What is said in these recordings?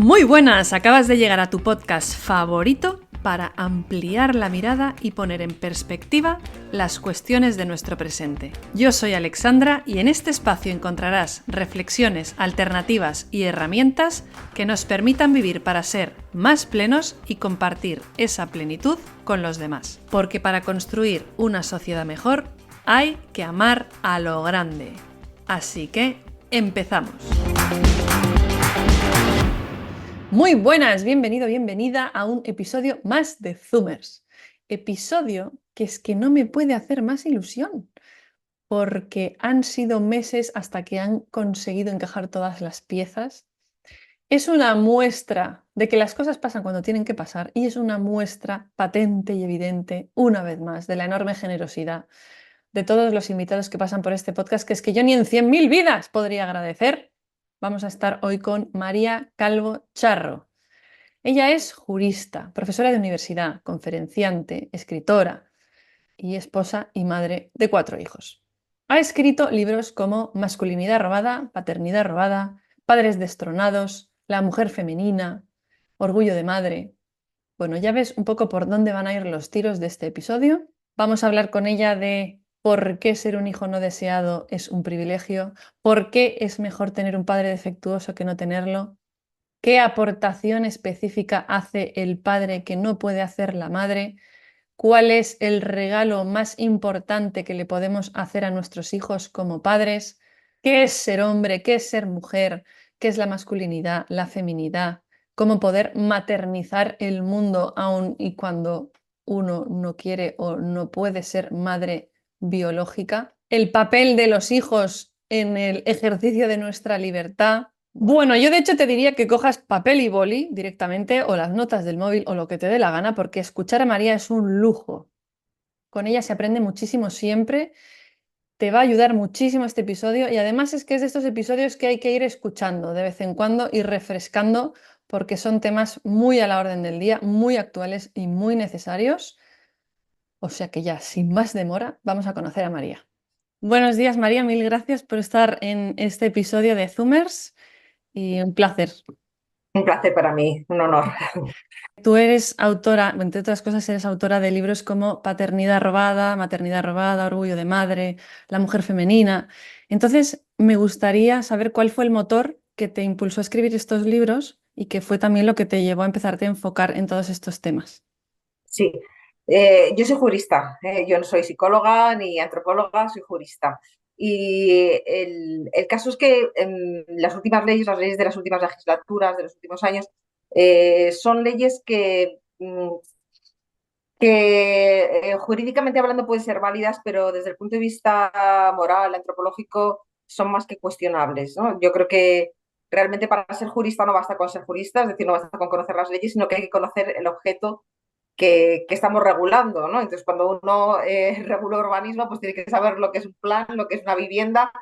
Muy buenas, acabas de llegar a tu podcast favorito para ampliar la mirada y poner en perspectiva las cuestiones de nuestro presente. Yo soy Alexandra y en este espacio encontrarás reflexiones, alternativas y herramientas que nos permitan vivir para ser más plenos y compartir esa plenitud con los demás. Porque para construir una sociedad mejor hay que amar a lo grande. Así que empezamos. Muy buenas, bienvenido, bienvenida a un episodio más de Zoomers. Episodio que es que no me puede hacer más ilusión, porque han sido meses hasta que han conseguido encajar todas las piezas. Es una muestra de que las cosas pasan cuando tienen que pasar y es una muestra patente y evidente, una vez más, de la enorme generosidad de todos los invitados que pasan por este podcast, que es que yo ni en 100.000 vidas podría agradecer. Vamos a estar hoy con María Calvo Charro. Ella es jurista, profesora de universidad, conferenciante, escritora y esposa y madre de 4 hijos. Ha escrito libros como Masculinidad robada, Paternidad robada, Padres destronados, La mujer femenina, Orgullo de madre. Bueno, ya ves un poco por dónde van a ir los tiros de este episodio. Vamos a hablar con ella de por qué ser un hijo no deseado es un privilegio, por qué es mejor tener un padre defectuoso que no tenerlo, qué aportación específica hace el padre que no puede hacer la madre, cuál es el regalo más importante que le podemos hacer a nuestros hijos como padres, qué es ser hombre, qué es ser mujer, qué es la masculinidad, la feminidad, cómo poder maternizar el mundo aun y cuando uno no quiere o no puede ser madre biológica, el papel de los hijos en el ejercicio de nuestra libertad. Bueno, yo de hecho te diría que cojas papel y boli directamente o las notas del móvil o lo que te dé la gana, porque escuchar a María es un lujo. Con ella se aprende muchísimo siempre, te va a ayudar muchísimo este episodio y además es que es de estos episodios que hay que ir escuchando de vez en cuando y refrescando porque son temas muy a la orden del día, muy actuales y muy necesarios. O sea que ya, sin más demora, vamos a conocer a María. Buenos días, María, mil gracias por estar en este episodio de Zoomers y un placer. Un placer para mí, un honor. Tú eres autora, entre otras cosas, eres autora de libros como Paternidad robada, Maternidad robada, Orgullo de madre, La mujer femenina. Entonces, me gustaría saber cuál fue el motor que te impulsó a escribir estos libros y que fue también lo que te llevó a empezarte a enfocar en todos estos temas. Sí, yo soy jurista, yo no soy psicóloga ni antropóloga, soy jurista. Y el caso es que las últimas leyes, las leyes de las últimas legislaturas, de los últimos años, son leyes que jurídicamente hablando pueden ser válidas, pero desde el punto de vista moral, antropológico, son más que cuestionables, ¿no? Yo creo que realmente para ser jurista no basta con ser jurista, es decir, no basta con conocer las leyes, sino que hay que conocer el objeto que estamos regulando, ¿no? Entonces, cuando uno regula urbanismo, pues tiene que saber lo que es un plan, lo que es una vivienda.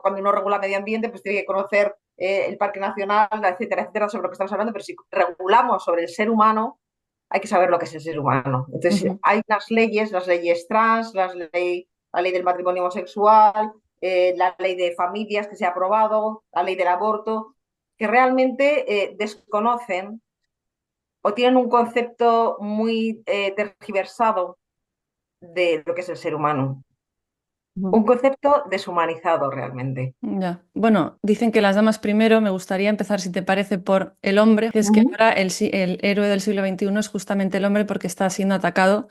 Cuando uno regula medio ambiente, pues tiene que conocer el Parque Nacional, etcétera, etcétera, sobre lo que estamos hablando. Pero si regulamos sobre el ser humano, hay que saber lo que es el ser humano. Entonces, Ujú. hay las leyes trans, la ley del matrimonio homosexual, la ley de familias que se ha aprobado, la ley del aborto, que realmente desconocen o tienen un concepto muy tergiversado de lo que es el ser humano. Ujú. Un concepto deshumanizado realmente. Ya. Bueno, dicen que las damas primero. Me gustaría empezar, si te parece, por el hombre. Es que Ujú. ahora el héroe del siglo XXI es justamente el hombre porque está siendo atacado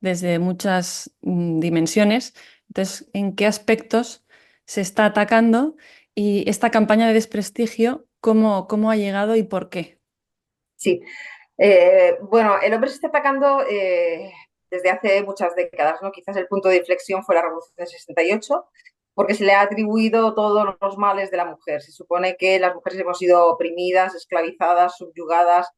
desde muchas dimensiones. Entonces, ¿en qué aspectos se está atacando? Y esta campaña de desprestigio, ¿cómo ha llegado y por qué? Sí. Bueno, el hombre se está atacando desde hace muchas décadas, ¿no? Quizás el punto de inflexión fue la Revolución del 68, porque se le ha atribuido todos los males de la mujer. Se supone que las mujeres hemos sido oprimidas, esclavizadas, subyugadas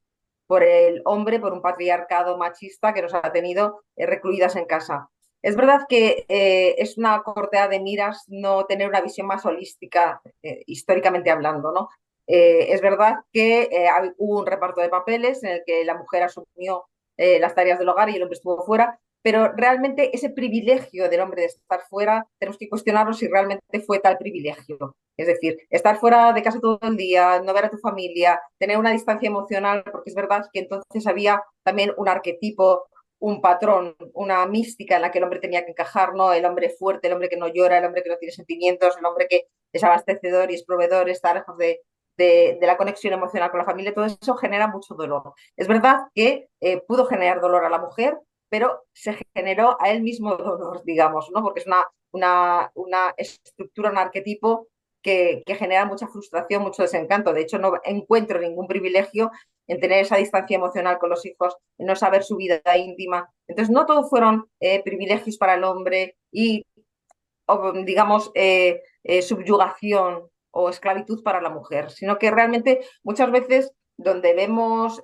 por el hombre, por un patriarcado machista que nos ha tenido recluidas en casa. Es verdad que es una cortea de miras no tener una visión más holística, históricamente hablando, ¿no? Es verdad que hubo un reparto de papeles en el que la mujer asumió las tareas del hogar y el hombre estuvo fuera, pero realmente ese privilegio del hombre de estar fuera, tenemos que cuestionarlo si realmente fue tal privilegio. Es decir, estar fuera de casa todo el día, no ver a tu familia, tener una distancia emocional, porque es verdad que entonces había también un arquetipo, un patrón, una mística en la que el hombre tenía que encajar, ¿no? El hombre fuerte, el hombre que no llora, el hombre que no tiene sentimientos, el hombre que es abastecedor y es proveedor, está lejos de la conexión emocional con la familia, todo eso genera mucho dolor. Es verdad que pudo generar dolor a la mujer, pero se generó a él mismo dolor, digamos, ¿no? Porque es una estructura, un arquetipo que genera mucha frustración, mucho desencanto. De hecho, no encuentro ningún privilegio en tener esa distancia emocional con los hijos, en no saber su vida íntima. Entonces, no todos fueron privilegios para el hombre y, digamos, subyugación o esclavitud para la mujer, sino que realmente muchas veces donde vemos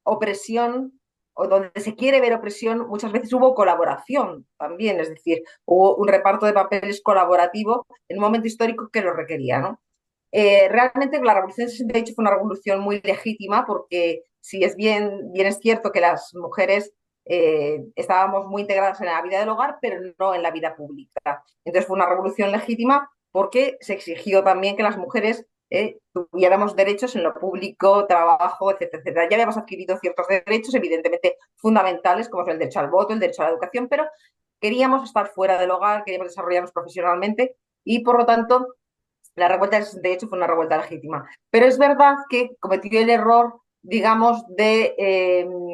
opresión o donde se quiere ver opresión, muchas veces hubo colaboración también, es decir, hubo un reparto de papeles colaborativo en un momento histórico que lo requería, ¿no? Realmente la Revolución del 68 fue una revolución muy legítima porque si es bien es cierto que las mujeres estábamos muy integradas en la vida del hogar, pero no en la vida pública. Entonces fue una revolución legítima porque se exigió también que las mujeres tuviéramos derechos en lo público, trabajo, etcétera, etcétera. Ya habíamos adquirido ciertos derechos, evidentemente fundamentales, como es el derecho al voto, el derecho a la educación, pero queríamos estar fuera del hogar, queríamos desarrollarnos profesionalmente y, por lo tanto, la revuelta del 68 fue una revuelta legítima. Pero es verdad que cometió el error, digamos, de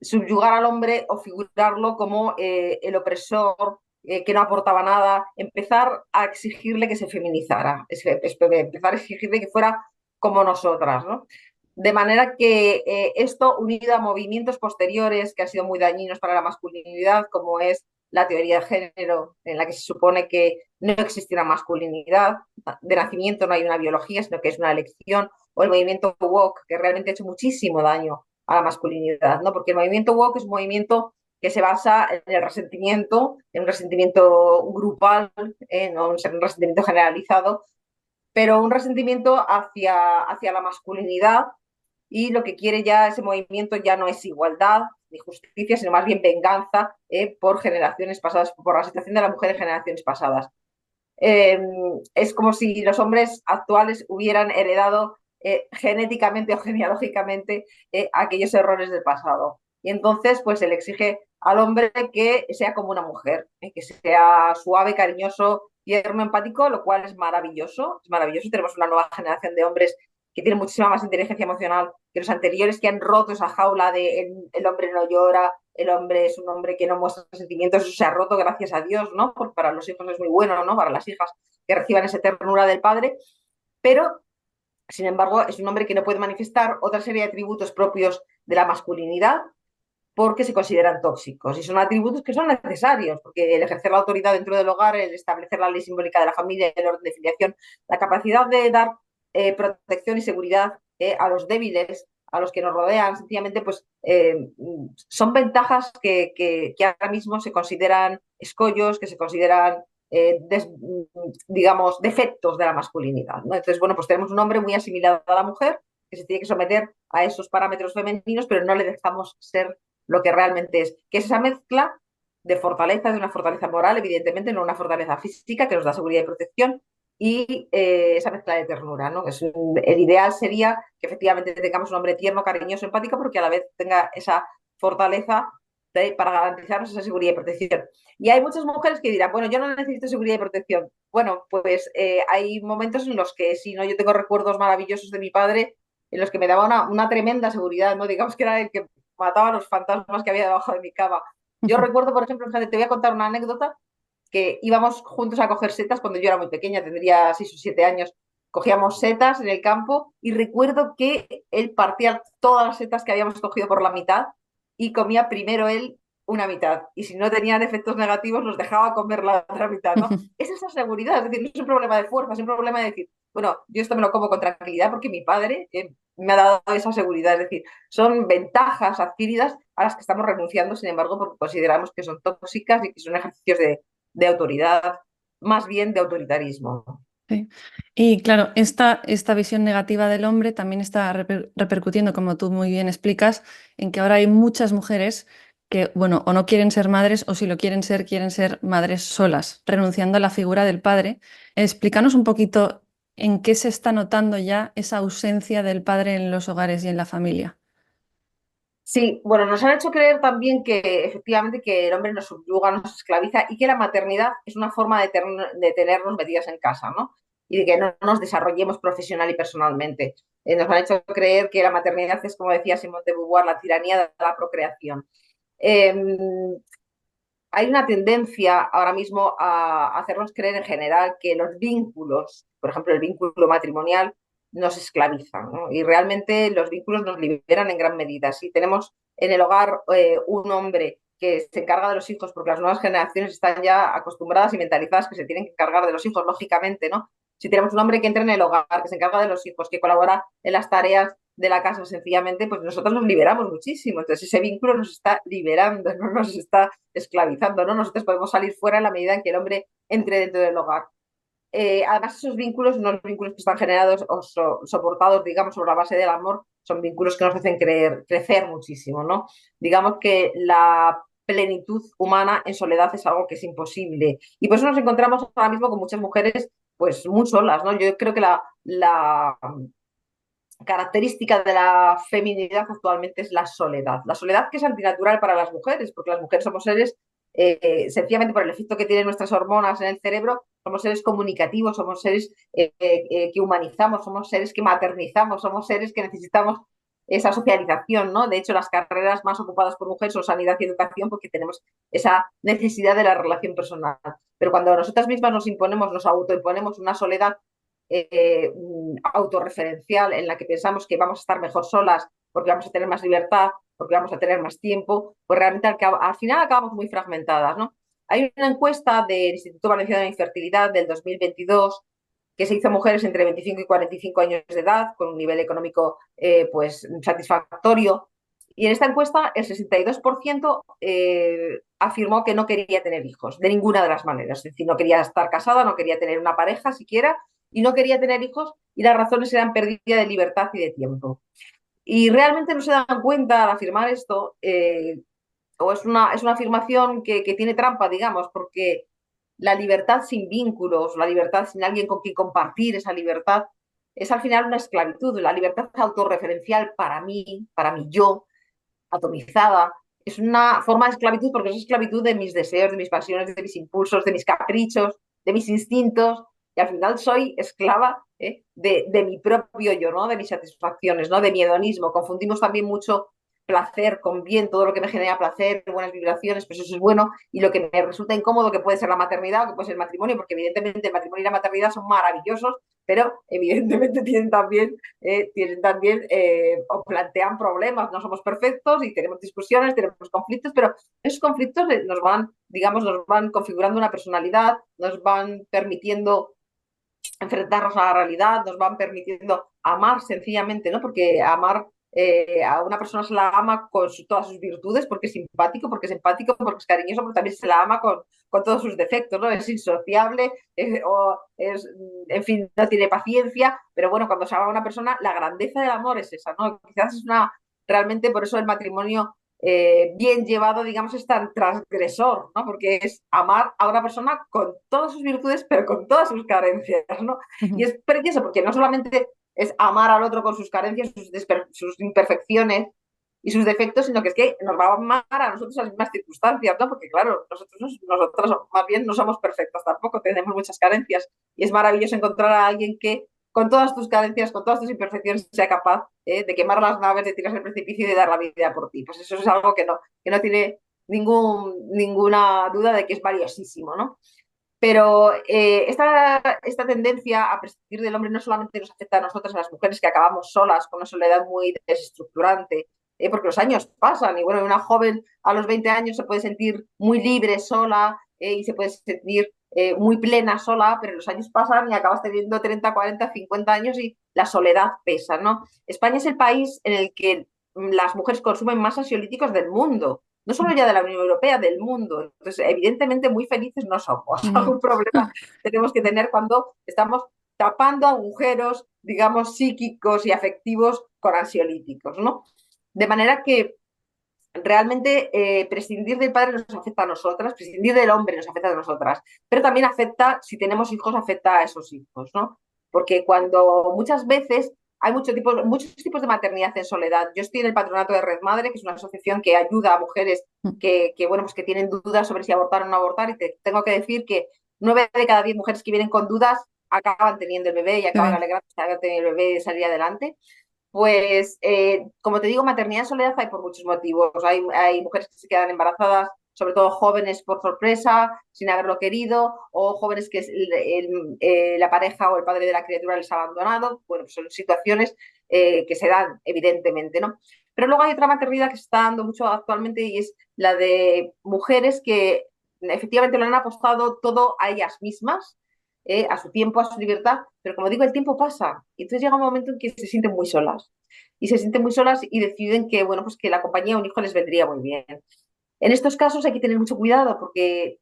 subyugar al hombre o figurarlo como el opresor, que no aportaba nada, empezar a exigirle que se feminizara, empezar a exigirle que fuera como nosotras, ¿no? De manera que esto, unido a movimientos posteriores que han sido muy dañinos para la masculinidad, como es la teoría de género, en la que se supone que no existe una masculinidad, de nacimiento no hay una biología, sino que es una elección, o el movimiento woke, que realmente ha hecho muchísimo daño a la masculinidad, ¿no? Porque el movimiento woke es un movimiento que se basa en el resentimiento, en un resentimiento grupal, no un resentimiento generalizado, pero un resentimiento hacia la masculinidad, y lo que quiere ya ese movimiento ya no es igualdad ni justicia, sino más bien venganza por generaciones pasadas, por la situación de la mujer en generaciones pasadas. Eh, es como si los hombres actuales hubieran heredado genéticamente o genealógicamente aquellos errores del pasado. Y entonces, pues se le exige al hombre que sea como una mujer, que sea suave, cariñoso, tierno, empático, lo cual es maravilloso. Es maravilloso. Tenemos una nueva generación de hombres que tienen muchísima más inteligencia emocional que los anteriores, que han roto esa jaula de el hombre no llora, el hombre es un hombre que no muestra sentimientos, eso se ha roto, gracias a Dios, ¿no? Porque para los hijos es muy bueno, ¿no? Para las hijas que reciban esa ternura del padre, pero sin embargo es un hombre que no puede manifestar otra serie de atributos propios de la masculinidad porque se consideran tóxicos, y son atributos que son necesarios, porque el ejercer la autoridad dentro del hogar, el establecer la ley simbólica de la familia, el orden de filiación, la capacidad de dar protección y seguridad a los débiles, a los que nos rodean, sencillamente, pues son ventajas que ahora mismo se consideran escollos, que se consideran, digamos, defectos de la masculinidad, ¿no? Entonces, bueno, pues tenemos un hombre muy asimilado a la mujer, que se tiene que someter a esos parámetros femeninos, pero no le dejamos ser lo que realmente es, que es esa mezcla de fortaleza, de una fortaleza moral, evidentemente, no una fortaleza física que nos da seguridad y protección, y esa mezcla de ternura, ¿no? El ideal sería que efectivamente tengamos un hombre tierno, cariñoso, empático, porque a la vez tenga esa fortaleza para garantizarnos esa seguridad y protección. Y hay muchas mujeres que dirán, bueno, yo no necesito seguridad y protección. Bueno, pues hay momentos en los que, si no, yo tengo recuerdos maravillosos de mi padre en los que me daba una tremenda seguridad, ¿no? Digamos que era el que mataba a los fantasmas que había debajo de mi cama. Yo recuerdo, por ejemplo, te voy a contar una anécdota, que íbamos juntos a coger setas cuando yo era muy pequeña, tendría 6 o 7 años. Cogíamos setas en el campo y recuerdo que él partía todas las setas que habíamos cogido por la mitad y comía primero él una mitad. Y si no tenían efectos negativos, nos dejaba comer la otra mitad, ¿no? Es esa seguridad, es decir, no es un problema de fuerza, es un problema de decir, bueno, yo esto me lo como con tranquilidad porque mi padre me ha dado esa seguridad. Es decir, son ventajas adquiridas a las que estamos renunciando, sin embargo, porque consideramos que son tóxicas y que son ejercicios de autoridad, más bien de autoritarismo. Sí. Y claro, esta visión negativa del hombre también está repercutiendo, como tú muy bien explicas, en que ahora hay muchas mujeres que, bueno, o no quieren ser madres o si lo quieren ser madres solas, renunciando a la figura del padre. Explícanos un poquito en qué se está notando ya esa ausencia del padre en los hogares y en la familia. Sí, bueno, nos han hecho creer también que efectivamente que el hombre nos subyuga, nos esclaviza y que la maternidad es una forma de tenernos metidas en casa, ¿no? Y de que no nos desarrollemos profesional y personalmente. Nos han hecho creer que la maternidad es, como decía Simone de Beauvoir, la tiranía de la procreación. Eh, Hay una tendencia ahora mismo a hacernos creer en general que los vínculos, por ejemplo, el vínculo matrimonial, nos esclavizan, ¿no? Y realmente los vínculos nos liberan en gran medida. Si tenemos en el hogar un hombre que se encarga de los hijos, porque las nuevas generaciones están ya acostumbradas y mentalizadas que se tienen que encargar de los hijos, lógicamente, ¿no? Si tenemos un hombre que entra en el hogar, que se encarga de los hijos, que colabora en las tareas de la casa sencillamente, pues nosotros nos liberamos muchísimo. Entonces ese vínculo nos está liberando, no nos está esclavizando, ¿no? Nosotros podemos salir fuera en la medida en que el hombre entre dentro del hogar. Además, esos vínculos, no los vínculos que están generados o soportados, digamos, sobre la base del amor, son vínculos que nos hacen crecer muchísimo, ¿no? Digamos que la plenitud humana en soledad es algo que es imposible. Y por eso nos encontramos ahora mismo con muchas mujeres, pues, muy solas, ¿no? Yo creo que la característica de la feminidad actualmente es la soledad. La soledad que es antinatural para las mujeres, porque las mujeres somos seres, sencillamente por el efecto que tienen nuestras hormonas en el cerebro, somos seres comunicativos, somos seres que humanizamos, somos seres que maternizamos, somos seres que necesitamos esa socialización, ¿no? De hecho, las carreras más ocupadas por mujeres son sanidad y educación porque tenemos esa necesidad de la relación personal. Pero cuando nosotras mismas nos imponemos, nos autoimponemos una soledad autorreferencial en la que pensamos que vamos a estar mejor solas porque vamos a tener más libertad, porque vamos a tener más tiempo, pues realmente al final acabamos muy fragmentadas, ¿no? Hay una encuesta del Instituto Valenciano de la Infertilidad del 2022 que se hizo a mujeres entre 25 y 45 años de edad con un nivel económico pues satisfactorio. Y en esta encuesta el 62% afirmó que no quería tener hijos de ninguna de las maneras. Es decir, no quería estar casada, no quería tener una pareja siquiera y no quería tener hijos y las razones eran pérdida de libertad y de tiempo. Y realmente no se dan cuenta al afirmar esto, o es una afirmación que tiene trampa, digamos, porque la libertad sin vínculos, la libertad sin alguien con quien compartir esa libertad, es al final una esclavitud. La libertad autorreferencial para mí yo, atomizada, es una forma de esclavitud porque es esclavitud de mis deseos, de mis pasiones, de mis impulsos, de mis caprichos, de mis instintos, y al final soy esclava de mi propio yo, ¿no? De mis satisfacciones, ¿no? De mi hedonismo. Confundimos también mucho placer con bien, todo lo que me genera placer, buenas vibraciones, pues eso es bueno, y lo que me resulta incómodo, que puede ser la maternidad o que puede ser el matrimonio, porque evidentemente el matrimonio y la maternidad son maravillosos, pero evidentemente tienen también o plantean problemas, no somos perfectos y tenemos discusiones, tenemos conflictos, pero esos conflictos nos van, digamos, nos van configurando una personalidad, nos van permitiendo enfrentarnos a la realidad, nos van permitiendo amar sencillamente, ¿no? Porque amar a una persona se la ama con todas sus virtudes, porque es simpático, porque es empático, porque es cariñoso, pero también se la ama con todos sus defectos, ¿no? Es insociable, en fin, no tiene paciencia, pero bueno, cuando se ama a una persona, la grandeza del amor es esa, ¿no? Quizás es realmente por eso el matrimonio bien llevado, digamos, es tan transgresor, ¿no? Porque es amar a una persona con todas sus virtudes, pero con todas sus carencias, ¿no? Y es precioso porque no solamente es amar al otro con sus carencias, sus imperfecciones y sus defectos, sino que es que nos va a amar a nosotros en las mismas circunstancias, ¿no? Porque claro, nosotros más bien no somos perfectos tampoco, tenemos muchas carencias y es maravilloso encontrar a alguien que con todas tus carencias, con todas tus imperfecciones, sea capaz de quemar las naves, de tirarse al precipicio y de dar la vida por ti. Pues eso es algo que no tiene ninguna duda de que es valiosísimo, ¿no? Pero esta tendencia a prescindir del hombre no solamente nos afecta a nosotras, a las mujeres que acabamos solas, con una soledad muy desestructurante, porque los años pasan y bueno, una joven a los 20 años se puede sentir muy libre sola y se puede sentir muy plena sola, pero los años pasan y acabas teniendo 30, 40, 50 años y la soledad pesa, ¿no? España es el país en el que las mujeres consumen más ansiolíticos del mundo, no solo ya de la Unión Europea, del mundo. Entonces, evidentemente, muy felices no somos. No. Algún problema tenemos que tener cuando estamos tapando agujeros, digamos, psíquicos y afectivos con ansiolíticos, ¿no? De manera que realmente prescindir del padre nos afecta a nosotras, prescindir del hombre nos afecta a nosotras, pero también afecta, si tenemos hijos, afecta a esos hijos, ¿no? Porque cuando muchas veces hay muchos tipos de maternidad en soledad. Yo estoy en el patronato de Red Madre, que es una asociación que ayuda a mujeres bueno, pues que tienen dudas sobre si abortar o no abortar, y te tengo que decir que 9 de cada 10 mujeres que vienen con dudas acaban teniendo el bebé y Qué acaban bien. alegrándose de tener el bebé y salir adelante. Pues, como te digo, maternidad en soledad hay por muchos motivos. Hay mujeres que se quedan embarazadas, sobre todo jóvenes por sorpresa, sin haberlo querido, o jóvenes que la pareja o el padre de la criatura les ha abandonado. Bueno, pues son situaciones que se dan, evidentemente, ¿no? Pero luego hay otra maternidad que se está dando mucho actualmente y es la de mujeres que efectivamente lo han apostado todo a ellas mismas, a su tiempo, a su libertad, pero como digo, el tiempo pasa y entonces llega un momento en que se sienten muy solas y se sienten muy solas y deciden que, bueno, pues que la compañía de un hijo les vendría muy bien. En estos casos hay que tener mucho cuidado porque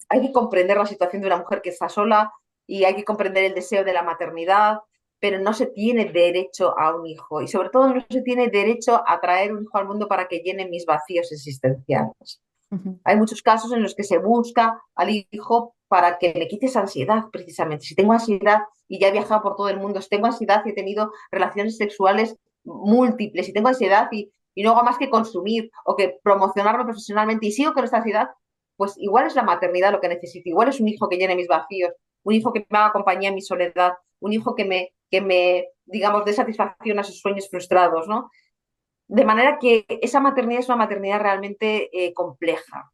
hay que comprender la situación de una mujer que está sola y hay que comprender el deseo de la maternidad, pero no se tiene derecho a un hijo y sobre todo no se tiene derecho a traer un hijo al mundo para que llene mis vacíos existenciales. Ujú. Hay muchos casos en los que se busca al hijo para que le quites ansiedad, precisamente. Si tengo ansiedad y ya he viajado por todo el mundo, si tengo ansiedad y he tenido relaciones sexuales múltiples, si tengo ansiedad y no hago más que consumir o que promocionarme profesionalmente y sigo con esta ansiedad, pues igual es la maternidad lo que necesito, igual es un hijo que llene mis vacíos, un hijo que me haga compañía en mi soledad, un hijo que me digamos, dé satisfacción a sus sueños frustrados, ¿no? De manera que esa maternidad es una maternidad realmente compleja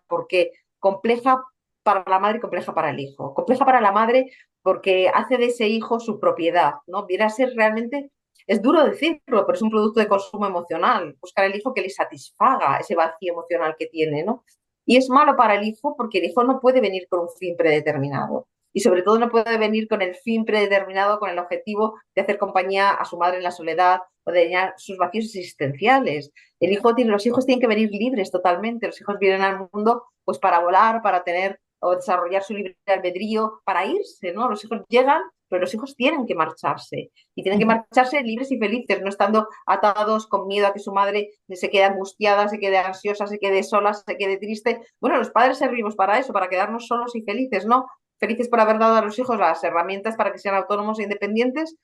porque compleja para la madre y compleja para el hijo. Compleja para la madre porque hace de ese hijo su propiedad, ¿no? Viene a ser realmente, es duro decirlo, pero es un producto de consumo emocional, buscar el hijo que le satisfaga ese vacío emocional que tiene, ¿no? Y es malo para el hijo porque el hijo no puede venir con un fin predeterminado. Y sobre todo no puede venir con el fin predeterminado, con el objetivo de hacer compañía a su madre en la soledad o de llenar sus vacíos existenciales. Los hijos tienen que venir libres totalmente. Los hijos vienen al mundo pues para volar, para tener o desarrollar su libre albedrío, para irse, ¿no? Los hijos llegan, pero los hijos tienen que marcharse y tienen que Ujú. marcharse libres y felices, no estando atados con miedo a que su madre se quede angustiada, se quede ansiosa, se quede sola, se quede triste. Bueno, los padres servimos para eso, para quedarnos solos y felices, ¿no? Felices por haber dado a los hijos las herramientas para que sean autónomos e independientes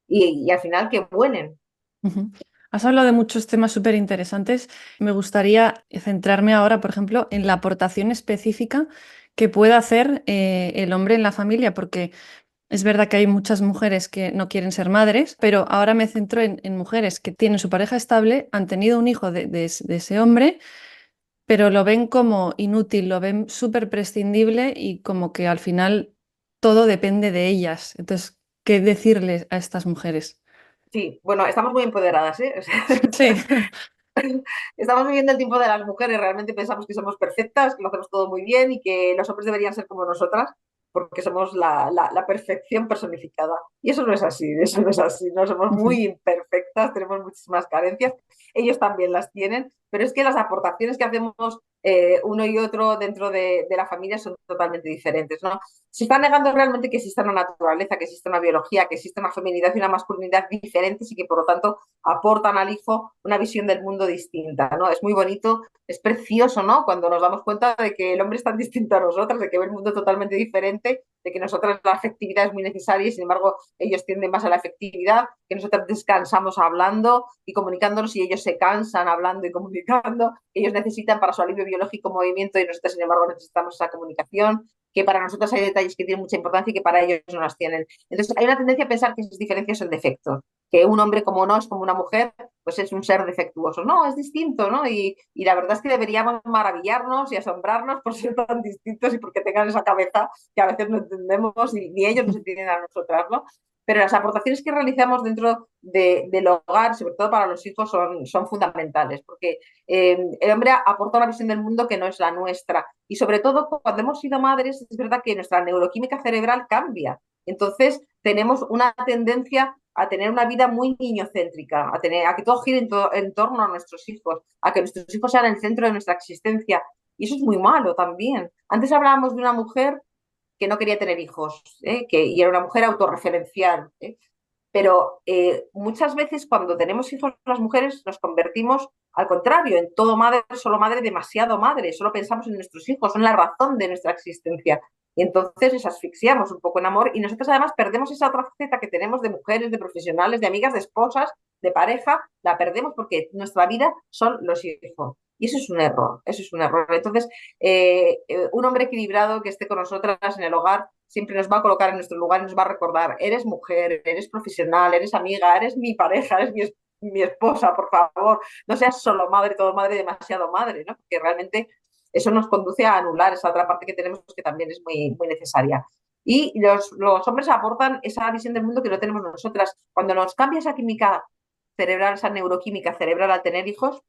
y al final que vuelen. Ujú. Has hablado de muchos temas súper interesantes. Me gustaría centrarme ahora, por ejemplo, en la aportación específica que puede hacer el hombre en la familia, porque es verdad que hay muchas mujeres que no quieren ser madres, pero ahora me centro en mujeres que tienen su pareja estable, han tenido un hijo de ese hombre, pero lo ven como inútil, lo ven súper prescindible y como que al final todo depende de ellas. Entonces, ¿qué decirles a estas mujeres? Sí, bueno, estamos muy empoderadas, ¿eh? O sea, Sí. estamos viviendo el tiempo de las mujeres, realmente pensamos que somos perfectas, que lo hacemos todo muy bien y que los hombres deberían ser como nosotras, porque somos la perfección personificada. Y eso no es así, eso no es así, no somos Ujú. muy imperfectas, tenemos muchísimas carencias, ellos también las tienen, pero es que las aportaciones que hacemos uno y otro dentro de la familia son totalmente diferentes, ¿no? Se está negando realmente que exista una naturaleza, que exista una biología, que exista una feminidad y una masculinidad diferentes y que por lo tanto aportan al hijo una visión del mundo distinta, ¿no? Es muy bonito, es precioso, ¿no? Cuando nos damos cuenta de que el hombre es tan distinto a nosotras, de que ve el mundo totalmente diferente, de que nosotras la afectividad es muy necesaria y sin embargo ellos tienden más a la afectividad, que nosotras descansamos hablando y comunicándonos y ellos se cansan hablando y comunicando, que ellos necesitan para su alivio biológico movimiento y nosotros sin embargo necesitamos esa comunicación, que para nosotros hay detalles que tienen mucha importancia y que para ellos no las tienen. Entonces hay una tendencia a pensar que esas diferencias son defectos, que un hombre como no es como una mujer, pues es un ser defectuoso. No, es distinto, ¿no? Y la verdad es que deberíamos maravillarnos y asombrarnos por ser tan distintos y porque tengan esa cabeza que a veces no entendemos y ni ellos nos entienden a nosotras, ¿no? Pero las aportaciones que realizamos dentro del hogar, sobre todo para los hijos, son fundamentales, porque el hombre aporta una visión del mundo que no es la nuestra. Y sobre todo, cuando hemos sido madres, es verdad que nuestra neuroquímica cerebral cambia. Entonces, tenemos una tendencia a tener una vida muy niñocéntrica, a que todo gire en torno a nuestros hijos, a que nuestros hijos sean el centro de nuestra existencia. Y eso es muy malo también. Antes hablábamos de una mujer que no quería tener hijos, y era una mujer autorreferencial, Pero muchas veces cuando tenemos hijos las mujeres nos convertimos al contrario, en todo madre, solo madre, demasiado madre, solo pensamos en nuestros hijos, son la razón de nuestra existencia. Y entonces les asfixiamos un poco en amor y nosotros además perdemos esa otra faceta que tenemos de mujeres, de profesionales, de amigas, de esposas, de pareja, la perdemos porque nuestra vida son los hijos. Y eso es un error, eso es un error. Entonces, un hombre equilibrado que esté con nosotras en el hogar siempre nos va a colocar en nuestro lugar y nos va a recordar, eres mujer, eres profesional, eres amiga, eres mi pareja, eres mi esposa, por favor, no seas solo madre, todo madre, demasiado madre, ¿no? Porque realmente eso nos conduce a anular esa otra parte que tenemos que también es muy, muy necesaria. Y los hombres aportan esa visión del mundo que no tenemos nosotras. Cuando nos cambia esa química cerebral, esa neuroquímica cerebral al tener hijos,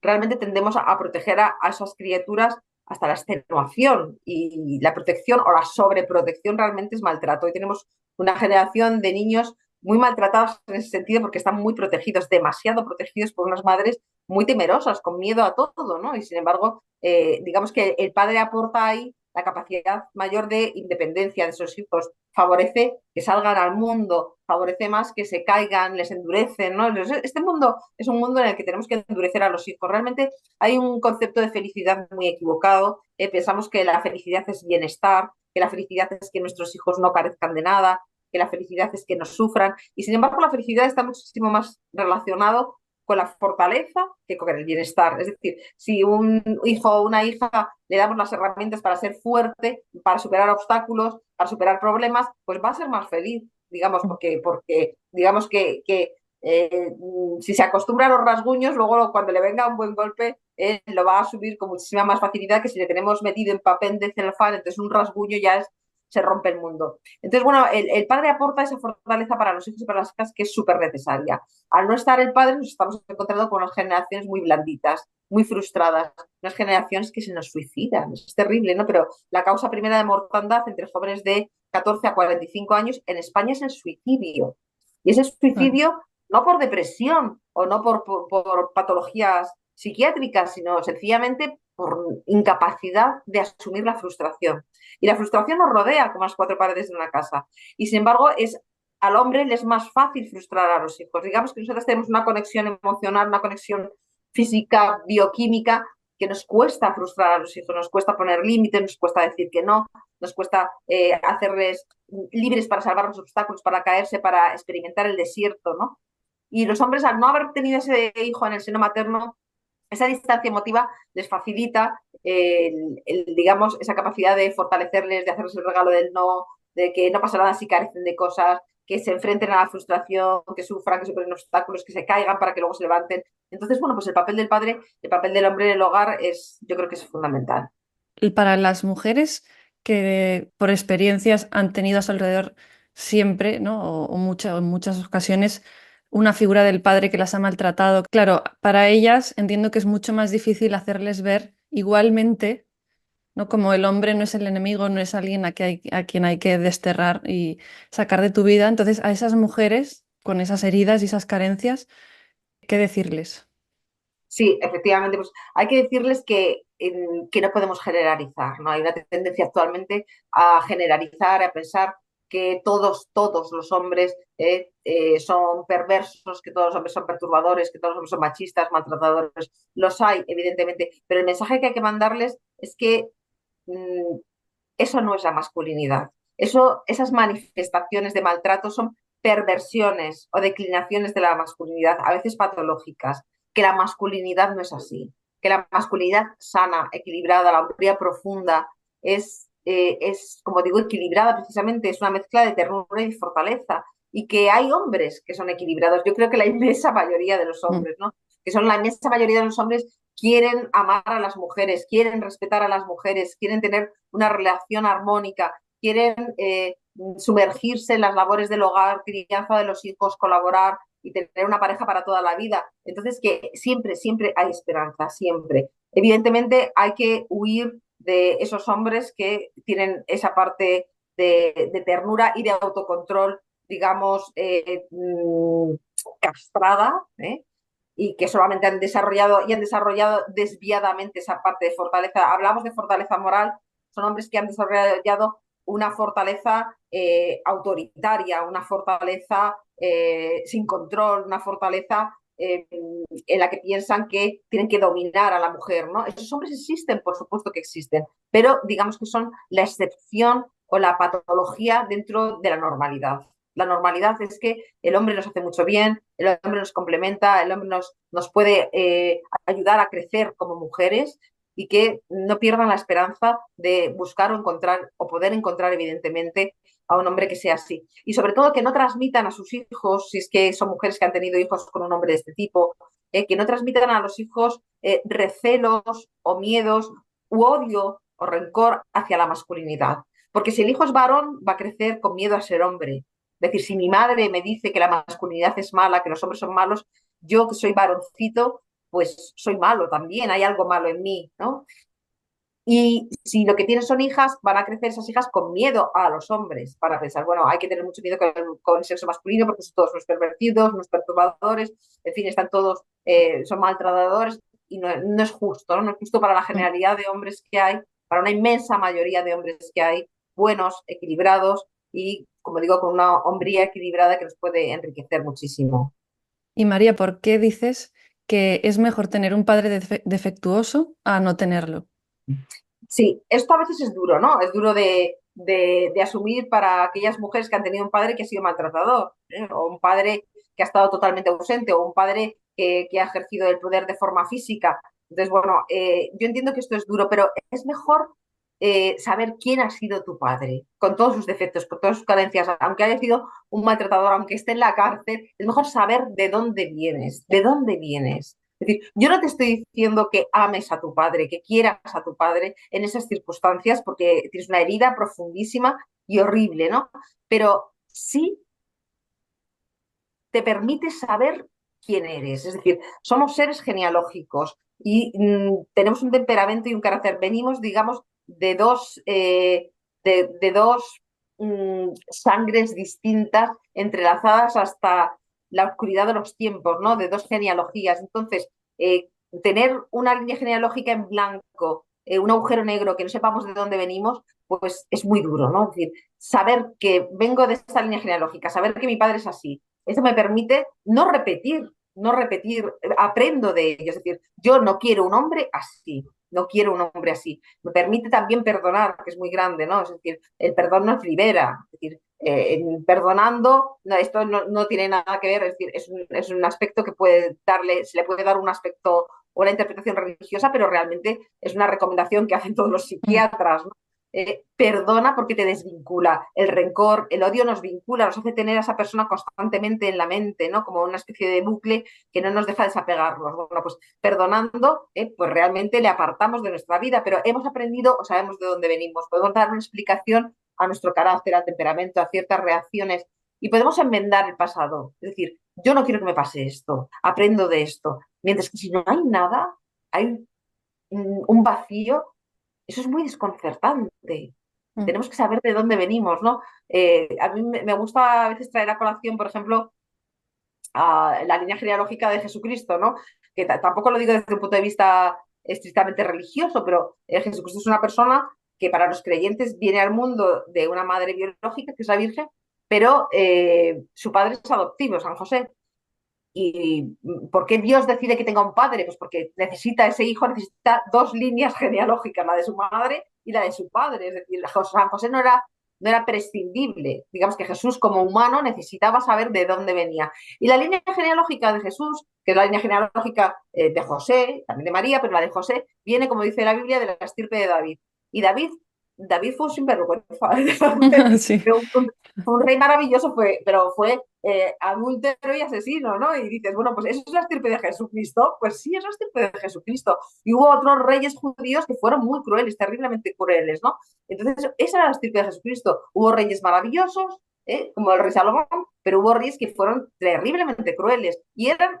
realmente tendemos a proteger a esas criaturas hasta la extenuación y la protección o la sobreprotección realmente es maltrato. Hoy tenemos una generación de niños muy maltratados en ese sentido porque están muy protegidos, demasiado protegidos por unas madres muy temerosas, con miedo a todo, ¿no? Y sin embargo, digamos que el padre aporta ahí la capacidad mayor de independencia de esos hijos, favorece que salgan al mundo, favorece más que se caigan, les endurecen, ¿no? Este mundo es un mundo en el que tenemos que endurecer a los hijos. Realmente hay un concepto de felicidad muy equivocado. Pensamos que la felicidad es bienestar, que la felicidad es que nuestros hijos no carezcan de nada, que la felicidad es que no sufran. Y sin embargo, la felicidad está muchísimo más relacionado con la fortaleza que con el bienestar. Es decir, si un hijo o una hija le damos las herramientas para ser fuerte, para superar obstáculos, para superar problemas, pues va a ser más feliz, digamos, porque digamos que si se acostumbra a los rasguños, luego cuando le venga un buen golpe, lo va a subir con muchísima más facilidad que si le tenemos metido en papel de celofán, entonces un rasguño ya se rompe el mundo. Entonces, bueno, el padre aporta esa fortaleza para los hijos y para las hijas que es súper necesaria. Al no estar el padre, nos estamos encontrando con unas generaciones muy blanditas, muy frustradas, unas generaciones que se nos suicidan. Es terrible, ¿no? Pero la causa primera de mortandad entre jóvenes de 14 a 45 años en España es el suicidio. Y ese Claro. suicidio no por depresión o no por patologías psiquiátricas, sino sencillamente por incapacidad de asumir la frustración. Y la frustración nos rodea como las cuatro paredes de una casa. Y sin embargo, al hombre le es más fácil frustrar a los hijos. Digamos que nosotros tenemos una conexión emocional, una conexión física, bioquímica, que nos cuesta frustrar a los hijos, nos cuesta poner límites, nos cuesta decir que no, nos cuesta hacerles libres para salvar los obstáculos, para caerse, para experimentar el desierto, ¿no? Y los hombres, al no haber tenido ese hijo en el seno materno, esa distancia emotiva les facilita, digamos, esa capacidad de fortalecerles, de hacerles el regalo del no, de que no pasa nada si carecen de cosas, que se enfrenten a la frustración, que sufran, que superen obstáculos, que se caigan para que luego se levanten. Entonces, bueno, pues el papel del padre, el papel del hombre en el hogar yo creo que es fundamental. Y para las mujeres que por experiencias han tenido a su alrededor siempre, ¿no? O en muchas ocasiones, una figura del padre que las ha maltratado. Claro, para ellas entiendo que es mucho más difícil hacerles ver igualmente, ¿no? Como el hombre no es el enemigo, no es alguien a quien hay que desterrar y sacar de tu vida. Entonces, a esas mujeres con esas heridas y esas carencias, ¿qué decirles? Sí, efectivamente, pues hay que decirles que no podemos generalizar, ¿no? Hay una tendencia actualmente a generalizar, a pensar que todos los hombres son perversos, que todos los hombres son perturbadores, que todos los hombres son machistas, maltratadores. Los hay, evidentemente, pero el mensaje que hay que mandarles es que mm, eso no es la masculinidad. Esas manifestaciones de maltrato son perversiones o declinaciones de la masculinidad, a veces patológicas, que la masculinidad no es así, que la masculinidad sana, equilibrada, la hombría profunda, como digo, equilibrada precisamente, es una mezcla de ternura y fortaleza, y que hay hombres que son equilibrados. Yo creo que la inmensa mayoría de los Mm. hombres, ¿no? Que son la inmensa mayoría de los hombres quieren amar a las mujeres, quieren respetar a las mujeres, quieren tener una relación armónica, quieren sumergirse en las labores del hogar, crianza de los hijos, colaborar y tener una pareja para toda la vida. Entonces, que siempre, siempre hay esperanza, siempre. Evidentemente hay que huir de esos hombres que tienen esa parte de ternura y de autocontrol, digamos, castrada, y que solamente han desarrollado desviadamente esa parte de fortaleza. Hablamos de fortaleza moral, son hombres que han desarrollado una fortaleza autoritaria, una fortaleza sin control, una fortaleza en la que piensan que tienen que dominar a la mujer, ¿no? Esos hombres existen, por supuesto que existen, pero digamos que son la excepción o la patología dentro de la normalidad. La normalidad es que el hombre nos hace mucho bien, el hombre nos complementa, el hombre nos puede ayudar a crecer como mujeres y que no pierdan la esperanza de buscar o encontrar o poder encontrar evidentemente a un hombre que sea así. Y sobre todo que no transmitan a sus hijos, si es que son mujeres que han tenido hijos con un hombre de este tipo, que no transmitan a los hijos recelos o miedos u odio o rencor hacia la masculinidad. Porque si el hijo es varón, va a crecer con miedo a ser hombre. Es decir, si mi madre me dice que la masculinidad es mala, que los hombres son malos, yo que soy varoncito, pues soy malo también, hay algo malo en mí, ¿no? Y si lo que tienen son hijas, van a crecer esas hijas con miedo a los hombres, para pensar, bueno, hay que tener mucho miedo con el sexo masculino porque son todos unos pervertidos, unos perturbadores, en fin, están todos, son maltratadores y no es justo, ¿no? No es justo para la generalidad de hombres que hay, para una inmensa mayoría de hombres que hay, buenos, equilibrados y, como digo, con una hombría equilibrada que nos puede enriquecer muchísimo. Y María, ¿por qué dices que es mejor tener un padre defectuoso a no tenerlo? Sí, esto a veces es duro, ¿no? Es duro de asumir para aquellas mujeres que han tenido un padre que ha sido maltratador, ¿eh? O un padre que ha estado totalmente ausente, o un padre que ha ejercido el poder de forma física. Entonces, bueno, yo entiendo que esto es duro, pero es mejor saber quién ha sido tu padre, con todos sus defectos, con todas sus carencias, aunque haya sido un maltratador, aunque esté en la cárcel, es mejor saber de dónde vienes, de dónde vienes. Es decir, yo no te estoy diciendo que ames a tu padre, que quieras a tu padre en esas circunstancias, porque tienes una herida profundísima y horrible, ¿no? Pero sí te permite saber quién eres. Es decir, somos seres genealógicos y tenemos un temperamento y un carácter. Venimos, digamos, de dos sangres distintas, entrelazadas hasta la oscuridad de los tiempos, ¿no? De dos genealogías. Entonces, tener una línea genealógica en blanco, un agujero negro que no sepamos de dónde venimos, pues es muy duro, ¿no? Es decir, saber que vengo de esta línea genealógica, saber que mi padre es así, eso me permite no repetir, aprendo de ello. Es decir, yo no quiero un hombre así, no quiero un hombre así. Me permite también perdonar, que es muy grande, ¿no? Es decir, el perdón nos libera. Es decir, perdonando, no, esto no tiene nada que ver, es decir, es un aspecto que puede darle, se le puede dar un aspecto o una interpretación religiosa, pero realmente es una recomendación que hacen todos los Mm. psiquiatras, ¿no? Perdona porque te desvincula. El rencor, el odio nos vincula, nos hace tener a esa persona constantemente en la mente, ¿no? Como una especie de bucle que no nos deja desapegarnos. Bueno, pues perdonando, pues realmente le apartamos de nuestra vida, pero hemos aprendido o sabemos de dónde venimos. Podemos dar una explicación a nuestro carácter, al temperamento, a ciertas reacciones y podemos enmendar el pasado. Es decir, yo no quiero que me pase esto, aprendo de esto. Mientras que si no hay nada, hay un vacío, eso es muy desconcertante. Mm. Tenemos que saber de dónde venimos, ¿no? A mí me gusta a veces traer a colación, por ejemplo, a la línea genealógica de Jesucristo, ¿no? Que tampoco lo digo desde un punto de vista estrictamente religioso, pero Jesucristo es una persona que para los creyentes viene al mundo de una madre biológica, que es la Virgen, pero su padre es adoptivo, San José. ¿Y por qué Dios decide que tenga un padre? Pues porque necesita ese hijo, necesita dos líneas genealógicas, la de su madre y la de su padre. Es decir, San José no era prescindible. Digamos que Jesús como humano necesitaba saber de dónde venía. Y la línea genealógica de Jesús, que es la línea genealógica de José, también de María, pero la de José, viene, como dice la Biblia, de la estirpe de David. Y David fue un sinvergüenza. Sí. Fue un rey maravilloso, pero fue adúltero y asesino, ¿no? Y dices, bueno, pues eso es la estirpe de Jesucristo. Pues sí, es la estirpe de Jesucristo. Y hubo otros reyes judíos que fueron muy crueles, terriblemente crueles, ¿no? Entonces, esa era la estirpe de Jesucristo. Hubo reyes maravillosos, como el rey Salomón, pero hubo reyes que fueron terriblemente crueles y eran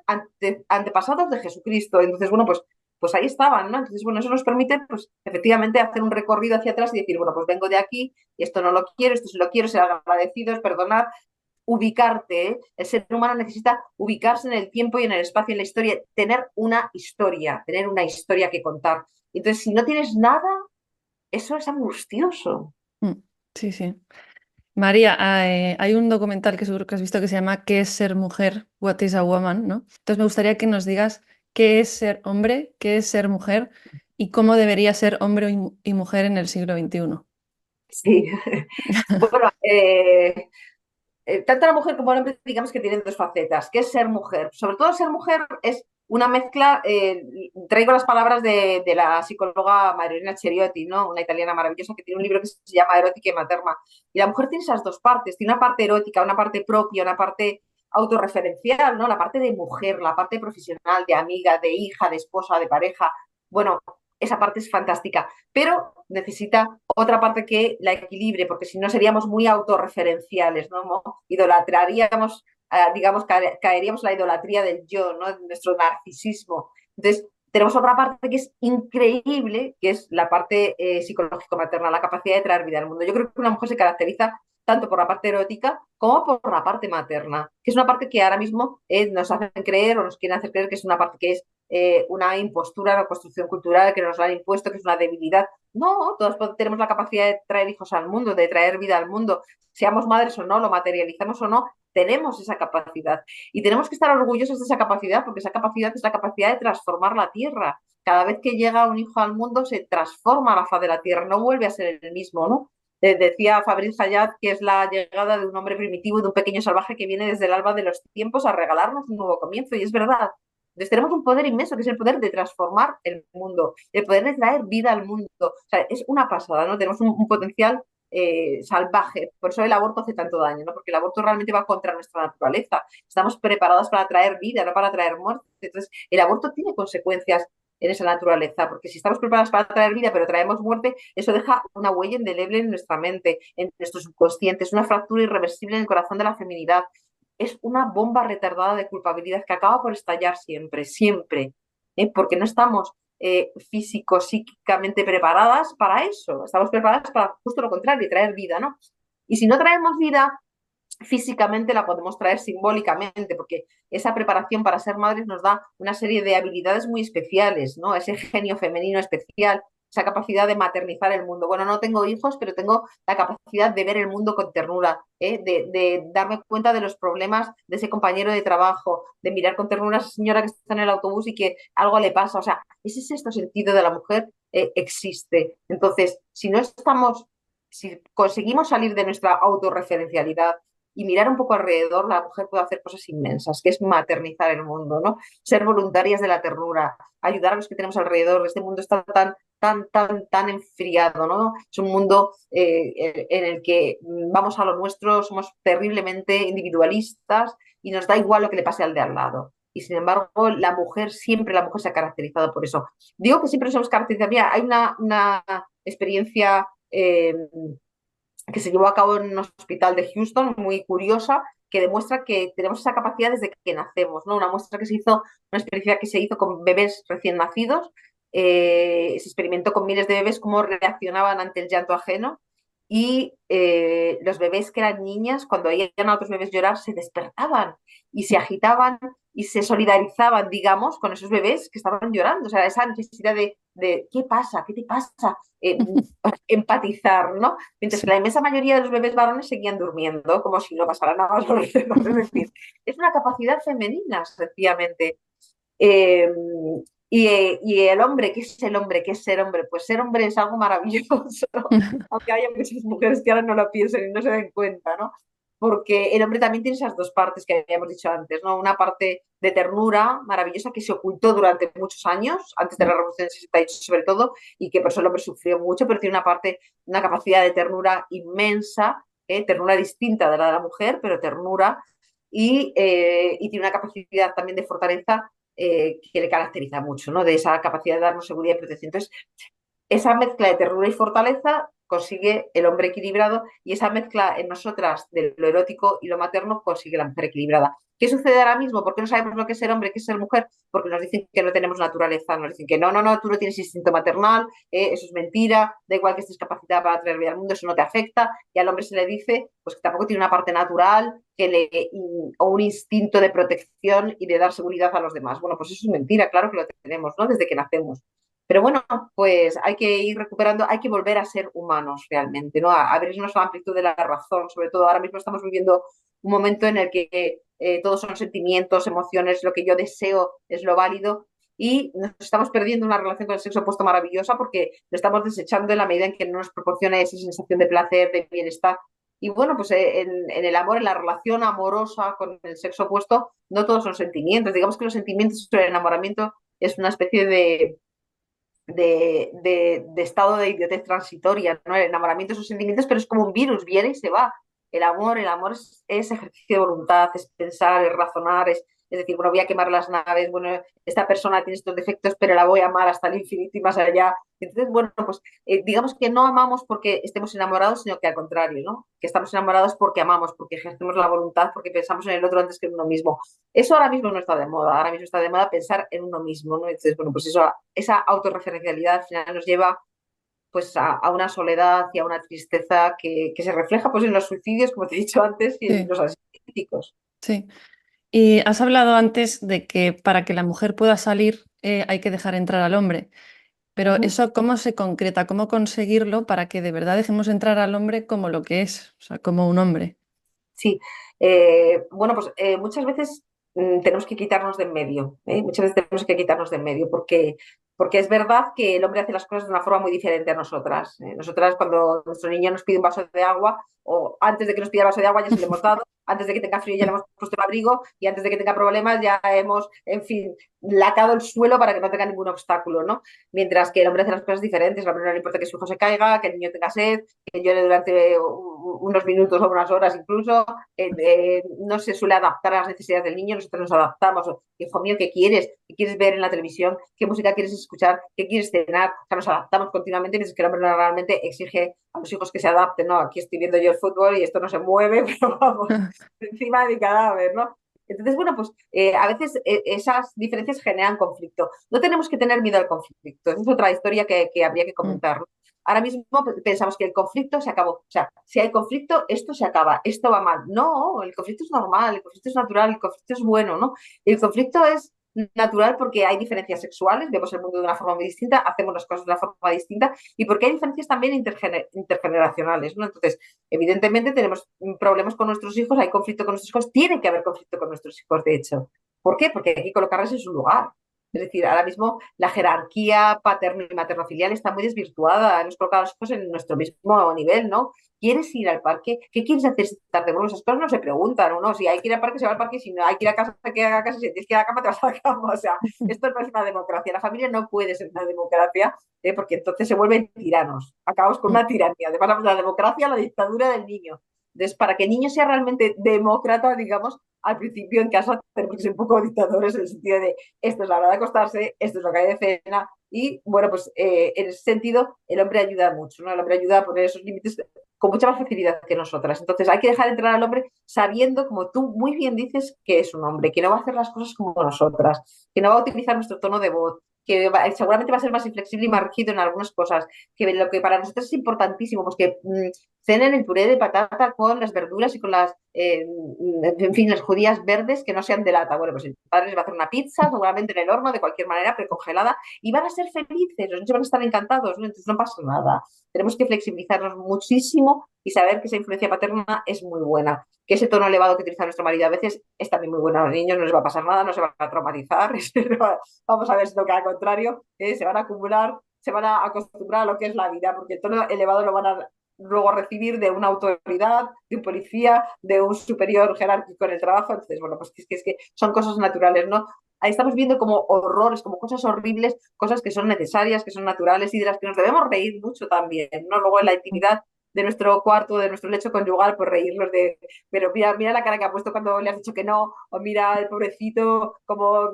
antepasados de Jesucristo. Entonces, bueno, pues ahí estaban, ¿no? Entonces, bueno, eso nos permite, pues, efectivamente, hacer un recorrido hacia atrás y decir, bueno, pues vengo de aquí, y esto no lo quiero, esto sí lo quiero, ser agradecidos, perdonar, ubicarte, ¿eh? El ser humano necesita ubicarse en el tiempo y en el espacio, en la historia, tener una historia que contar. Entonces, si no tienes nada, eso es angustioso. Mm. Sí, sí. María, hay un documental que seguro que has visto que se llama ¿Qué es ser mujer? What is a woman? ¿No? Entonces me gustaría que nos digas qué es ser hombre, qué es ser mujer y cómo debería ser hombre y mujer en el siglo XXI. Sí, bueno, tanto la mujer como el hombre, digamos que tienen dos facetas, que es ser mujer. Sobre todo ser mujer es una mezcla, traigo las palabras de la psicóloga Marilena Ceriotti, ¿no? Una italiana maravillosa que tiene un libro que se llama Erótica y Materna. Y la mujer tiene esas dos partes, tiene una parte erótica, una parte propia, una parte autorreferencial, ¿no? La parte de mujer, la parte profesional, de amiga, de hija, de esposa, de pareja. Bueno, esa parte es fantástica, pero necesita otra parte que la equilibre, porque si no seríamos muy autorreferenciales, ¿no? Idolatraríamos, digamos, caeríamos en la idolatría del yo, ¿no? De nuestro narcisismo. Entonces, tenemos otra parte que es increíble, que es la parte psicológico-materna, la capacidad de traer vida al mundo. Yo creo que una mujer se caracteriza tanto por la parte erótica como por la parte materna, que es una parte que ahora mismo nos hacen creer o nos quieren hacer creer que es una parte que es una impostura, una construcción cultural que nos la han impuesto, que es una debilidad. No, todos tenemos la capacidad de traer hijos al mundo, de traer vida al mundo, seamos madres o no, lo materializamos o no, tenemos esa capacidad. Y tenemos que estar orgullosos de esa capacidad, porque esa capacidad es la capacidad de transformar la tierra. Cada vez que llega un hijo al mundo se transforma la faz de la tierra, no vuelve a ser el mismo, ¿no? Decía Fabriz Hayat que es la llegada de un hombre primitivo, de un pequeño salvaje que viene desde el alba de los tiempos a regalarnos un nuevo comienzo, y es verdad. Entonces tenemos un poder inmenso que es el poder de transformar el mundo, el poder de traer vida al mundo. O sea, es una pasada, ¿no? Tenemos un potencial salvaje. Por eso el aborto hace tanto daño, ¿no? Porque el aborto realmente va contra nuestra naturaleza. Estamos preparadas para traer vida, no para traer muerte. Entonces, el aborto tiene consecuencias en esa naturaleza, porque si estamos preparados para traer vida, pero traemos muerte, eso deja una huella indeleble en nuestra mente, en nuestro subconsciente, es una fractura irreversible en el corazón de la feminidad. Es una bomba retardada de culpabilidad que acaba por estallar siempre, siempre, porque no estamos físico, psíquicamente preparadas para eso, estamos preparadas para justo lo contrario, traer vida, ¿no? Y si no traemos vida, físicamente la podemos traer simbólicamente, porque esa preparación para ser madres nos da una serie de habilidades muy especiales, ¿no? Ese genio femenino especial, esa capacidad de maternizar el mundo. Bueno, no tengo hijos, pero tengo la capacidad de ver el mundo con ternura, de darme cuenta de los problemas de ese compañero de trabajo, de mirar con ternura a esa señora que está en el autobús y que algo le pasa. O sea, ese sexto sentido de la mujer existe. Entonces, si conseguimos salir de nuestra autorreferencialidad, y mirar un poco alrededor, la mujer puede hacer cosas inmensas, que es maternizar el mundo, ¿no? Ser voluntarias de la ternura, ayudar a los que tenemos alrededor. Este mundo está tan enfriado, ¿no? Es un mundo en el que vamos a lo nuestro, somos terriblemente individualistas y nos da igual lo que le pase al de al lado. Y sin embargo, siempre la mujer se ha caracterizado por eso. Digo que siempre nos hemos caracterizado. Mira, hay una experiencia que se llevó a cabo en un hospital de Houston, muy curiosa, que demuestra que tenemos esa capacidad desde que nacemos, ¿no? Una muestra que se hizo, una experiencia que se hizo con bebés recién nacidos, se experimentó con miles de bebés cómo reaccionaban ante el llanto ajeno y los bebés que eran niñas, cuando veían a otros bebés llorar, se despertaban y se agitaban y se solidarizaban, digamos, con esos bebés que estaban llorando. O sea, esa necesidad de ¿qué pasa? ¿Qué te pasa? Empatizar, ¿no? Mientras que Sí. la inmensa mayoría de los bebés varones seguían durmiendo, como si no pasara nada. Es decir, es una capacidad femenina, sencillamente. Eh, y el hombre, ¿qué es el hombre? ¿Qué es ser hombre? Pues ser hombre es algo maravilloso, aunque haya muchas mujeres que ahora no lo piensen y no se den cuenta, ¿no? Porque el hombre también tiene esas dos partes que habíamos dicho antes, ¿no? Una parte de ternura maravillosa que se ocultó durante muchos años, antes de la Revolución del 68 sobre todo, y que por eso el hombre sufrió mucho, pero tiene una parte, una capacidad de ternura inmensa, ternura distinta de la de la mujer, pero ternura, y tiene una capacidad también de fortaleza que le caracteriza mucho, ¿no? De esa capacidad de darnos seguridad y protección. Entonces, esa mezcla de ternura y fortaleza consigue el hombre equilibrado y esa mezcla en nosotras de lo erótico y lo materno consigue la mujer equilibrada. ¿Qué sucede ahora mismo? ¿Por qué no sabemos lo que es ser hombre, qué es ser mujer? Porque nos dicen que no tenemos naturaleza, nos dicen que no, tú no tienes instinto maternal, eso es mentira, da igual que estés capacitada para traer vida al mundo, eso no te afecta, y al hombre se le dice pues que tampoco tiene una parte natural o un instinto de protección y de dar seguridad a los demás. Bueno, pues eso es mentira, claro que lo tenemos, ¿no? Desde que nacemos. Pero bueno, pues hay que ir recuperando, hay que volver a ser humanos realmente, ¿no? A abrirnos a la amplitud de la razón. Sobre todo ahora mismo estamos viviendo un momento en el que todos son sentimientos, emociones, lo que yo deseo es lo válido y nos estamos perdiendo una relación con el sexo opuesto maravillosa porque lo estamos desechando en la medida en que no nos proporciona esa sensación de placer, de bienestar. Y bueno, pues en el amor, en la relación amorosa con el sexo opuesto, no todos son sentimientos. Digamos que los sentimientos, el enamoramiento es una especie de estado de idiotez transitoria, ¿no? El enamoramiento es un sentimientos, pero es como un virus, viene y se va. El amor es ejercicio de voluntad, es pensar, es razonar, es decir, bueno, voy a quemar las naves, bueno, esta persona tiene estos defectos, pero la voy a amar hasta el infinito y más allá. Entonces, bueno, pues digamos que no amamos porque estemos enamorados, sino que al contrario, ¿no? Que estamos enamorados porque amamos, porque ejercemos la voluntad, porque pensamos en el otro antes que en uno mismo. Eso ahora mismo no está de moda, ahora mismo está de moda pensar en uno mismo, ¿no? Entonces, bueno, pues eso, esa autorreferencialidad al final nos lleva pues a una soledad y a una tristeza que se refleja pues en los suicidios, como te he dicho antes, y en Sí, los asesinatos. sí. Y has hablado antes de que para que la mujer pueda salir hay que dejar entrar al hombre. Pero Ujú. eso, ¿cómo se concreta? ¿Cómo conseguirlo para que de verdad dejemos entrar al hombre como lo que es? O sea, como un hombre. Sí, bueno, pues muchas veces tenemos que quitarnos de en medio, ¿eh? Muchas veces tenemos que quitarnos de en medio porque es verdad que el hombre hace las cosas de una forma muy diferente a nosotras. Nosotras cuando nuestro niño nos pide un vaso de agua o antes de que nos pida el vaso de agua ya se le hemos dado, antes de que tenga frío ya le hemos puesto el abrigo y antes de que tenga problemas ya hemos, en fin, lacado el suelo para que no tenga ningún obstáculo, ¿no? Mientras que el hombre hace las cosas diferentes, al hombre no le importa que su hijo se caiga, que el niño tenga sed, que llore durante unos minutos o unas horas incluso, no se suele adaptar a las necesidades del niño, nosotros nos adaptamos. Hijo mío, ¿qué quieres? ¿Qué quieres ver en la televisión? ¿Qué música quieres escuchar? ¿Qué quieres cenar? O sea, nos adaptamos continuamente, mientras que el hombre normalmente exige a los hijos que se adapten, ¿no? Aquí estoy viendo yo el fútbol y esto no se mueve, pero vamos, encima de mi cadáver, ¿no? Entonces, bueno, pues a veces esas diferencias generan conflicto. No tenemos que tener miedo al conflicto. Esa es otra historia que habría que Mm. comentar. Ahora mismo pensamos que el conflicto se acabó. O sea, si hay conflicto, esto se acaba, esto va mal. No, el conflicto es normal, el conflicto es natural, el conflicto es bueno, ¿no? El conflicto es natural porque hay diferencias sexuales, vemos el mundo de una forma muy distinta, hacemos las cosas de una forma distinta y porque hay diferencias también intergeneracionales, ¿no? Entonces, evidentemente tenemos problemas con nuestros hijos, hay conflicto con nuestros hijos, tiene que haber conflicto con nuestros hijos, de hecho. ¿Por qué? Porque hay que colocarles en su lugar. Es decir, ahora mismo la jerarquía paterno y materno-filial está muy desvirtuada. Hemos colocado a los hijos en nuestro mismo nivel, ¿no? ¿Quieres ir al parque? ¿Qué quieres hacer esta tarde? Bueno, esas cosas no se preguntan, ¿no? Si hay que ir al parque, se va al parque. Si no hay que ir a casa, se queda a casa. Si tienes que ir a la cama, te vas a la cama. O sea, esto no es una democracia. La familia no puede ser una democracia porque entonces se vuelven tiranos. Acabamos con una tiranía. Además, la democracia, la dictadura del niño. Entonces, para que el niño sea realmente demócrata, digamos, al principio en casa tenemos que ser un poco dictadores en el sentido de esto es la hora de acostarse, esto es lo que hay de cena. Y bueno, pues en ese sentido el hombre ayuda mucho, ¿no? El hombre ayuda a poner esos límites con mucha más facilidad que nosotras. Entonces hay que dejar entrar al hombre sabiendo, como tú muy bien dices, que es un hombre, que no va a hacer las cosas como nosotras, que no va a utilizar nuestro tono de voz, que seguramente va a ser más inflexible y más rígido en algunas cosas, que lo que para nosotros es importantísimo, pues que cenen el puré de patata con las verduras y con las, en fin, las judías verdes que no sean de lata. Bueno, pues el padre les va a hacer una pizza, seguramente en el horno, de cualquier manera, precongelada, y van a ser felices, los niños van a estar encantados, ¿no? Entonces no pasa nada. Tenemos que flexibilizarnos muchísimo y saber que esa influencia paterna es muy buena. Que ese tono elevado que utiliza nuestro marido a veces es también muy bueno a los niños, no les va a pasar nada, no se van a traumatizar. Vamos a ver si lo que al contrario, se van a acumular, se van a acostumbrar a lo que es la vida, porque el tono elevado lo van a luego recibir de una autoridad, de un policía, de un superior jerárquico en el trabajo. Entonces, bueno, pues es que son cosas naturales, ¿no? Ahí estamos viendo como horrores, como cosas horribles, cosas que son necesarias, que son naturales y de las que nos debemos reír mucho también, ¿no? Luego en la intimidad de nuestro cuarto, de nuestro lecho conyugal, pues reírnos de, pero mira la cara que ha puesto cuando le has dicho que no, o mira el pobrecito, como,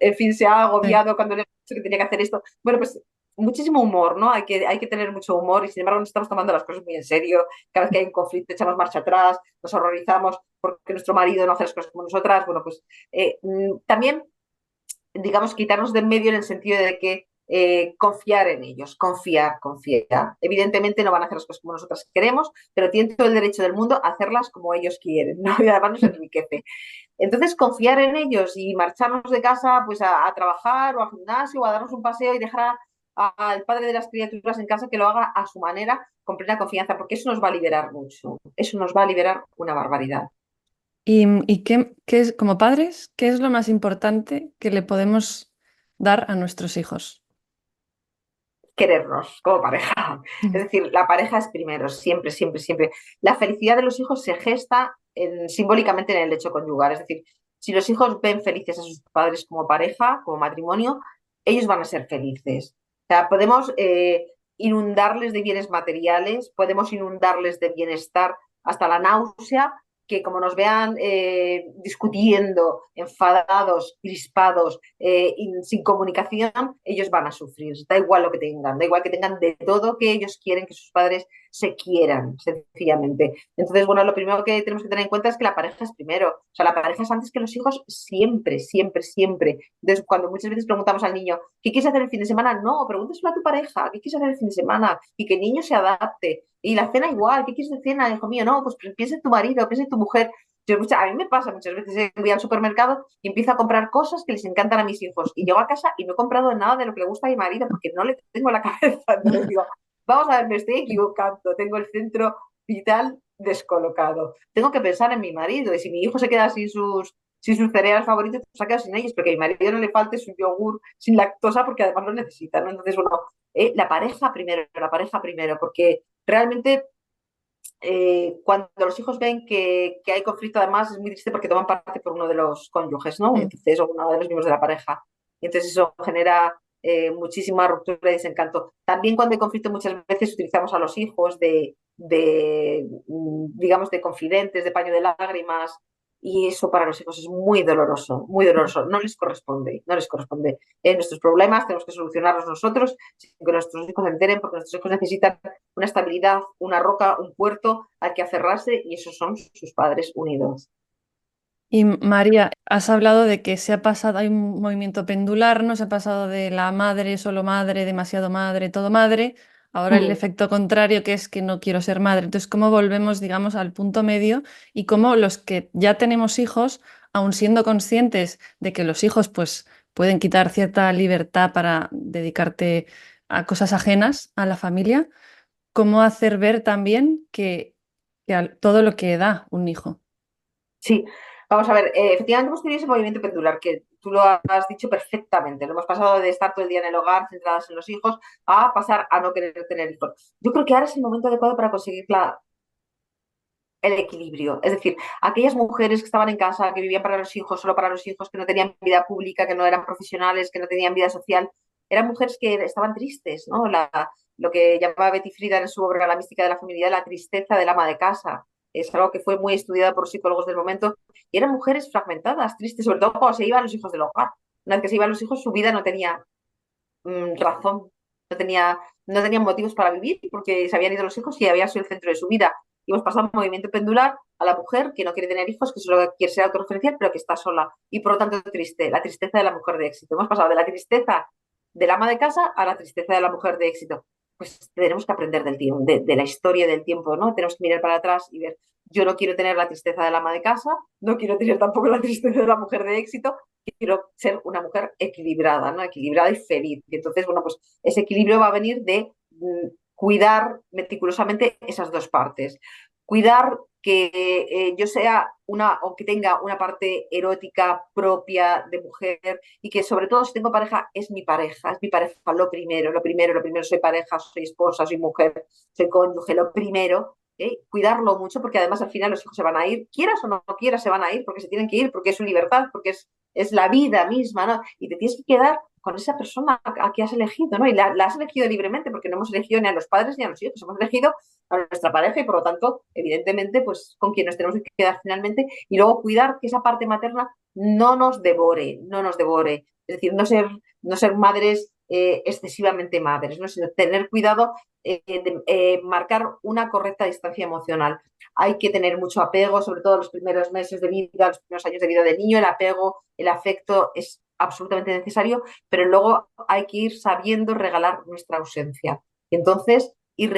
en fin, se ha Sí. agobiado cuando le has dicho que tenía que hacer esto. Bueno, pues muchísimo humor, ¿no? Hay que tener mucho humor y sin embargo nos estamos tomando las cosas muy en serio. Cada vez que hay un conflicto echamos marcha atrás, nos horrorizamos porque nuestro marido no hace las cosas como nosotras. Bueno, pues también, digamos, quitarnos de en medio en el sentido de que confiar en ellos, confiar. Evidentemente no van a hacer las cosas como nosotras queremos, pero tienen todo el derecho del mundo a hacerlas como ellos quieren, ¿no? Y además nos enriquece. Entonces, confiar en ellos y marcharnos de casa pues a trabajar o al gimnasio o a darnos un paseo y dejar al padre de las criaturas en casa que lo haga a su manera, con plena confianza, porque eso nos va a liberar mucho, eso nos va a liberar una barbaridad. ¿Y qué es, como padres, qué es lo más importante que le podemos dar a nuestros hijos? Querernos como pareja. Es Mm. decir, la pareja es primero, siempre, siempre, siempre. La felicidad de los hijos se gesta simbólicamente en el hecho conyugal. Es decir, si los hijos ven felices a sus padres como pareja, como matrimonio, ellos van a ser felices. O sea, podemos inundarles de bienes materiales, podemos inundarles de bienestar hasta la náusea, que como nos vean discutiendo, enfadados, crispados, sin comunicación, ellos van a sufrir. Da igual lo que tengan, da igual que tengan de todo, que ellos quieren que sus padres se quieran, sencillamente. Entonces, bueno, lo primero que tenemos que tener en cuenta es que la pareja es primero. O sea, la pareja es antes que los hijos siempre, siempre, siempre. Entonces, cuando muchas veces preguntamos al niño, ¿qué quieres hacer el fin de semana? No, pregúntaselo a tu pareja, ¿qué quieres hacer el fin de semana? Y que el niño se adapte. Y la cena igual, ¿qué quieres de cena, hijo mío? No, pues piensa en tu marido, piensa en tu mujer. A mí me pasa muchas veces, voy al supermercado y empiezo a comprar cosas que les encantan a mis hijos. Y llego a casa y no he comprado nada de lo que le gusta a mi marido porque no le tengo la cabeza. Entonces digo, vamos a ver, me estoy equivocando, tengo el centro vital descolocado. Tengo que pensar en mi marido y si mi hijo se queda sin sus cereales favoritos, pues se ha quedado sin ellos, porque a mi marido no le falte su yogur sin lactosa porque además lo necesita, ¿no? Entonces, bueno, la pareja primero, porque realmente cuando los hijos ven que hay conflicto, además es muy triste porque toman parte por uno de los cónyuges, ¿no? Mm. Entonces, o uno de los miembros de la pareja. Y entonces eso genera muchísima ruptura y desencanto. También cuando hay conflicto muchas veces utilizamos a los hijos digamos, de confidentes, de paño de lágrimas, y eso para los hijos es muy doloroso, muy doloroso. No les corresponde, no les corresponde. Nuestros problemas tenemos que solucionarlos nosotros sin que nuestros hijos se enteren, porque nuestros hijos necesitan una estabilidad, una roca, un puerto al que aferrarse y esos son sus padres unidos. Y María, has hablado de que se ha pasado, hay un movimiento pendular, ¿no? Se ha pasado de la madre, solo madre, demasiado madre, todo madre. Ahora el Mm. efecto contrario, que es que no quiero ser madre. Entonces, ¿cómo volvemos, digamos, al punto medio? Y cómo los que ya tenemos hijos, aun siendo conscientes de que los hijos, pues, pueden quitar cierta libertad para dedicarte a cosas ajenas a la familia, ¿cómo hacer ver también que todo lo que da un hijo? Sí, vamos a ver, efectivamente hemos tenido ese movimiento pendular que tú lo has dicho perfectamente. Lo hemos pasado de estar todo el día en el hogar, centradas en los hijos, a pasar a no querer tener hijos. Yo creo que ahora es el momento adecuado para conseguir el equilibrio. Es decir, aquellas mujeres que estaban en casa, que vivían para los hijos, solo para los hijos, que no tenían vida pública, que no eran profesionales, que no tenían vida social, eran mujeres que estaban tristes, ¿no? Lo que llamaba Betty Friedan en su obra La mística de la feminidad, la tristeza del ama de casa. Es algo que fue muy estudiado por psicólogos del momento. Y eran mujeres fragmentadas, tristes, sobre todo cuando se iban los hijos del hogar. Una vez que se iban los hijos, su vida no tenía razón, no tenían motivos para vivir porque se habían ido los hijos y había sido el centro de su vida. Y hemos pasado un movimiento pendular a la mujer que no quiere tener hijos, que solo quiere ser autorreferencial, pero que está sola y por lo tanto triste, la tristeza de la mujer de éxito. Hemos pasado de la tristeza del ama de casa a la tristeza de la mujer de éxito. Pues tenemos que aprender del tiempo, de la historia del tiempo, ¿no? Tenemos que mirar para atrás y ver, yo no quiero tener la tristeza del ama de casa, no quiero tener tampoco la tristeza de la mujer de éxito, quiero ser una mujer equilibrada, ¿no? Equilibrada y feliz. Y entonces, bueno, pues ese equilibrio va a venir de cuidar meticulosamente esas dos partes. Cuidar que yo sea una o que tenga una parte erótica propia de mujer y que sobre todo si tengo pareja es mi pareja, lo primero, lo primero, lo primero, soy pareja, soy esposa, soy mujer, soy cónyuge, lo primero, cuidarlo mucho porque además al final los hijos se van a ir, quieras o no quieras, se van a ir porque se tienen que ir, porque es su libertad, porque es la vida misma, ¿no? Y te tienes que quedar con esa persona a que has elegido, ¿no? Y la has elegido libremente porque no hemos elegido ni a los padres ni a los hijos, hemos elegido a nuestra pareja y por lo tanto, evidentemente, pues con quien nos tenemos que quedar finalmente y luego cuidar que esa parte materna no nos devore, no nos devore. Es decir, no ser madres excesivamente madres, ¿no? Sino tener cuidado de marcar una correcta distancia emocional. Hay que tener mucho apego, sobre todo los primeros meses de vida, los primeros años de vida del niño, el apego, el afecto es absolutamente necesario, pero luego hay que ir sabiendo regalar nuestra ausencia. Y entonces ir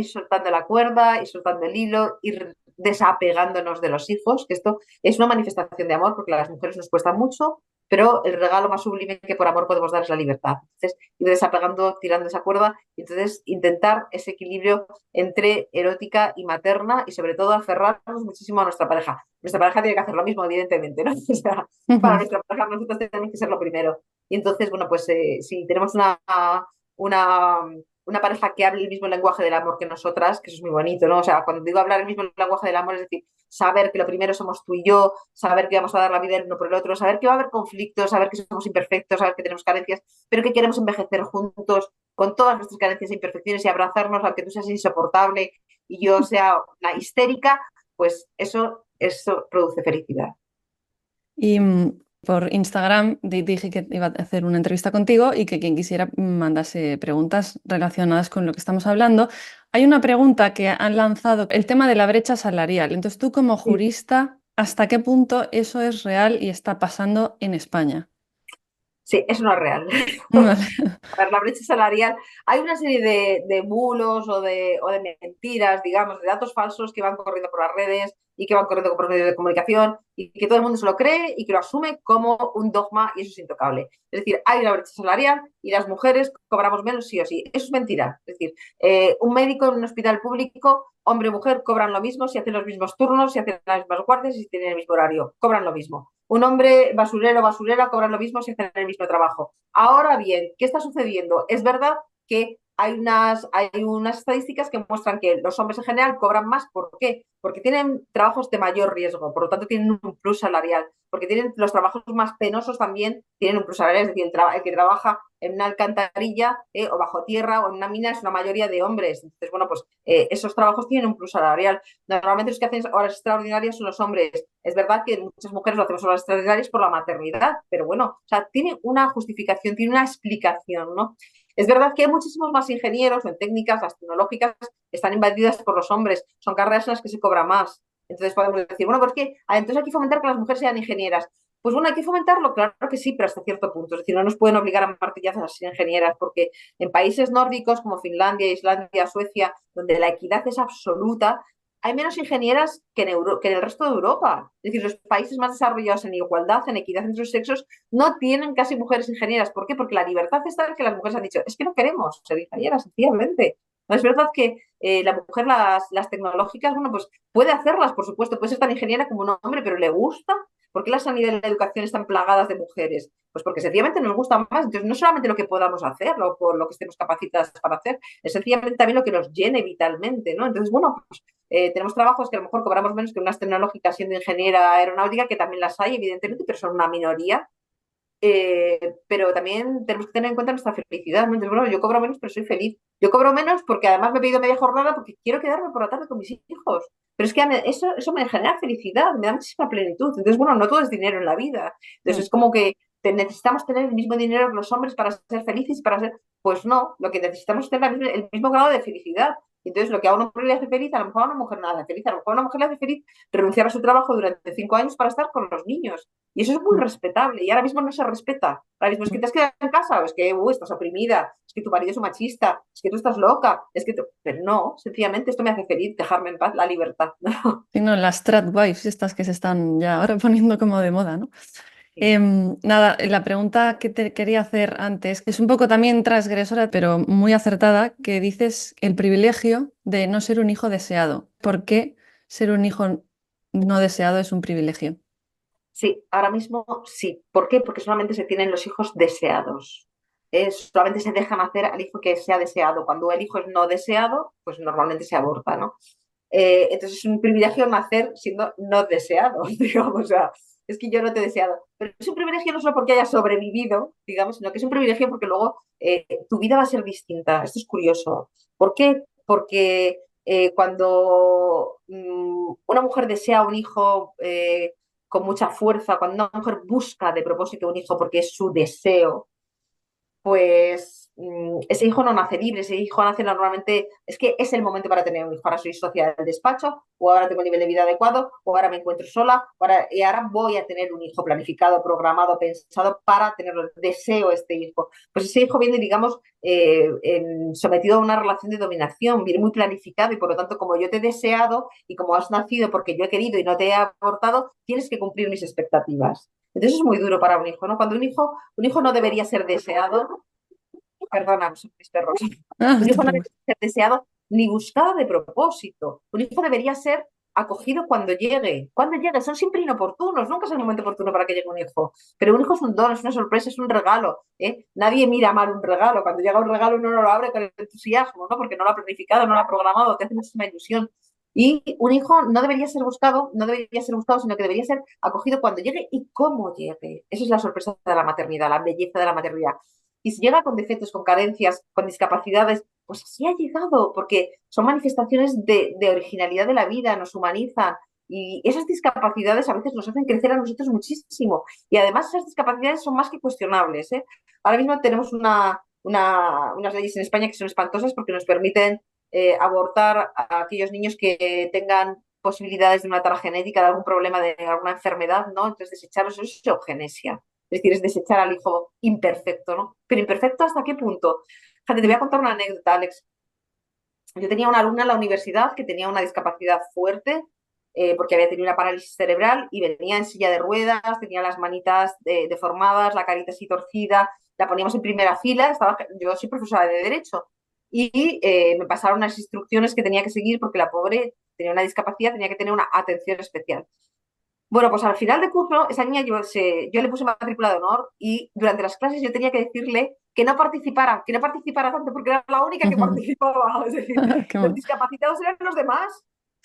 soltando la cuerda, ir soltando el hilo, ir desapegándonos de los hijos, que esto es una manifestación de amor porque a las mujeres nos cuesta mucho, pero el regalo más sublime que por amor podemos dar es la libertad. Entonces, ir desapegando, tirando esa cuerda, y entonces intentar ese equilibrio entre erótica y materna y sobre todo aferrarnos muchísimo a nuestra pareja. Nuestra pareja tiene que hacer lo mismo, evidentemente, ¿no? O sea, para nuestra pareja nosotros tenemos que ser lo primero. Y entonces, bueno, pues si tenemos una, una pareja que hable el mismo lenguaje del amor que nosotras, que eso es muy bonito, ¿no? O sea, cuando digo hablar el mismo lenguaje del amor, es decir, saber que lo primero somos tú y yo, saber que vamos a dar la vida el uno por el otro, saber que va a haber conflictos, saber que somos imperfectos, saber que tenemos carencias, pero que queremos envejecer juntos con todas nuestras carencias e imperfecciones y abrazarnos, aunque tú seas insoportable y yo sea una histérica, pues eso produce felicidad. Y por Instagram dije que iba a hacer una entrevista contigo y que quien quisiera mandase preguntas relacionadas con lo que estamos hablando. Hay una pregunta que han lanzado, el tema de la brecha salarial. Entonces, tú como Sí. jurista, ¿hasta qué punto eso es real y está pasando en España? Sí, eso no es real. Vale. A ver, la brecha salarial, hay una serie de bulos o de mentiras, digamos, de datos falsos que van corriendo por las redes y que van corriendo por los medios de comunicación y que todo el mundo se lo cree y que lo asume como un dogma y eso es intocable. Es decir, hay una brecha salarial y las mujeres cobramos menos sí o sí. Eso es mentira. Es decir, un médico en un hospital público, hombre o mujer, cobran lo mismo si hacen los mismos turnos, si hacen las mismas guardias y si tienen el mismo horario. Cobran lo mismo. Un hombre basurero o basurera cobran lo mismo si hacen el mismo trabajo. Ahora bien, ¿qué está sucediendo? Es verdad que hay unas estadísticas que muestran que los hombres en general cobran más. ¿Por qué? Porque tienen trabajos de mayor riesgo, por lo tanto tienen un plus salarial, porque tienen los trabajos más penosos también tienen un plus salarial, es decir, el que trabaja en una alcantarilla o bajo tierra o en una mina es una mayoría de hombres. Entonces, bueno, pues esos trabajos tienen un plus salarial. Normalmente los que hacen horas extraordinarias son los hombres. Es verdad que muchas mujeres lo hacemos horas extraordinarias por la maternidad, pero bueno, o sea, tiene una justificación, tiene una explicación, ¿no? Es verdad que hay muchísimos más ingenieros en técnicas, las tecnológicas están invadidas por los hombres, son carreras en las que se cobra más. Entonces podemos decir, bueno, pues que entonces hay que fomentar que las mujeres sean ingenieras. Pues bueno, hay que fomentarlo, claro que sí, pero hasta cierto punto. Es decir, no nos pueden obligar a martillazos a ser ingenieras, porque en países nórdicos como Finlandia, Islandia, Suecia, donde la equidad es absoluta, hay menos ingenieras que en el resto de Europa. Es decir, los países más desarrollados en igualdad, en equidad entre los sexos, no tienen casi mujeres ingenieras. ¿Por qué? Porque la libertad está en que las mujeres han dicho, es que no queremos ser ingenieras, sencillamente. No es verdad que la mujer, las tecnológicas, bueno, pues puede hacerlas, por supuesto, puede ser tan ingeniera como un hombre, pero le gusta. ¿Por qué la sanidad y la educación están plagadas de mujeres? Pues porque sencillamente nos gusta más. Entonces, no solamente lo que podamos hacer, o por lo que estemos capacitadas para hacer, es sencillamente también lo que nos llene vitalmente, ¿no? Entonces, bueno, pues tenemos trabajos que a lo mejor cobramos menos que unas tecnológicas siendo ingeniera aeronáutica, que también las hay, evidentemente, pero son una minoría. Pero también tenemos que tener en cuenta nuestra felicidad, ¿no? Entonces, bueno, yo cobro menos, pero soy feliz. Yo cobro menos porque además me he pedido media jornada porque quiero quedarme por la tarde con mis hijos. Pero es que eso me genera felicidad, me da muchísima plenitud. Entonces, bueno, no todo es dinero en la vida. Entonces, es como que necesitamos tener el mismo dinero que los hombres para ser felices y para ser. Pues no, lo que necesitamos es tener el mismo grado de felicidad. Entonces, lo que a un hombre le hace feliz, a lo mejor a una mujer no le hace feliz. A lo mejor a una mujer le hace feliz renunciar a su trabajo durante 5 años para estar con los niños. Y eso es muy respetable y ahora mismo no se respeta. Ahora mismo es que te has quedado en casa, o es que estás oprimida, es que tu marido es un machista, es que tú estás loca, es que pero no, sencillamente esto me hace feliz, dejarme en paz, la libertad. ¿No? Sí, no, las trad wives, estas que se están ya ahora poniendo como de moda, ¿no? Sí. Nada, la pregunta que te quería hacer antes es un poco también transgresora, pero muy acertada, que dices el privilegio de no ser un hijo deseado. ¿Por qué ser un hijo no deseado es un privilegio? Sí, ahora mismo sí. ¿Por qué? Porque solamente se tienen los hijos deseados. Solamente se deja nacer al hijo que sea deseado. Cuando el hijo es no deseado, pues normalmente se aborta, ¿no? Entonces es un privilegio nacer siendo no deseado, digamos. O sea, es que yo no te he deseado. Pero es un privilegio no solo porque hayas sobrevivido, digamos, sino que es un privilegio porque luego tu vida va a ser distinta. Esto es curioso. ¿Por qué? Porque cuando una mujer desea un hijo con mucha fuerza, cuando una mujer busca de propósito un hijo porque es su deseo, pues ese hijo no nace libre, ese hijo nace normalmente, es que es el momento para tener un hijo. Ahora soy socia del despacho, o ahora tengo el nivel de vida adecuado, o ahora me encuentro sola, y ahora voy a tener un hijo planificado, programado, pensado para tenerlo. Deseo este hijo. Pues ese hijo viene, digamos, sometido a una relación de dominación, viene muy planificado y por lo tanto, como yo te he deseado y como has nacido porque yo he querido y no te he abortado, tienes que cumplir mis expectativas. Entonces es muy duro para un hijo, ¿no? Cuando un hijo no debería ser deseado, perdona, son mis perros. Ah, no Un te hijo no preocupes. debería ser deseado ni buscado de propósito. Un hijo debería ser acogido cuando llegue. Cuando llegue, son siempre inoportunos, nunca es el momento oportuno para que llegue un hijo. Pero un hijo es un don, es una sorpresa, es un regalo. ¿Eh? Nadie mira mal un regalo. Cuando llega un regalo uno no lo abre con entusiasmo, ¿no? Porque no lo ha planificado, no lo ha programado, te hace muchísima ilusión. Y un hijo no debería ser buscado, no debería ser buscado, sino que debería ser acogido cuando llegue y cómo llegue. Esa es la sorpresa de la maternidad, la belleza de la maternidad. Y si llega con defectos, con carencias, con discapacidades, pues así ha llegado, porque son manifestaciones de originalidad de la vida, nos humanizan. Y esas discapacidades a veces nos hacen crecer a nosotros muchísimo. Y además esas discapacidades son más que cuestionables. ¿Eh? Ahora mismo tenemos unas leyes en España que son espantosas porque nos permiten abortar a aquellos niños que tengan posibilidades de una tara genética, de algún problema, de alguna enfermedad, ¿no? Entonces desecharlos, eso es eugenesia. Es decir, es desechar al hijo imperfecto, ¿no? Pero imperfecto ¿hasta qué punto? Fíjate, te voy a contar una anécdota, Alex. Yo tenía una alumna en la universidad que tenía una discapacidad fuerte porque había tenido una parálisis cerebral y venía en silla de ruedas, tenía las manitas deformadas, la carita así torcida, la poníamos en primera fila, yo soy profesora de Derecho y me pasaron unas instrucciones que tenía que seguir porque la pobre tenía una discapacidad, tenía que tener una atención especial. Bueno, pues al final de curso, esa niña yo le puse matrícula de honor y durante las clases yo tenía que decirle que no participara tanto porque era la única que participaba. Es decir, Qué los mal. discapacitados eran los demás.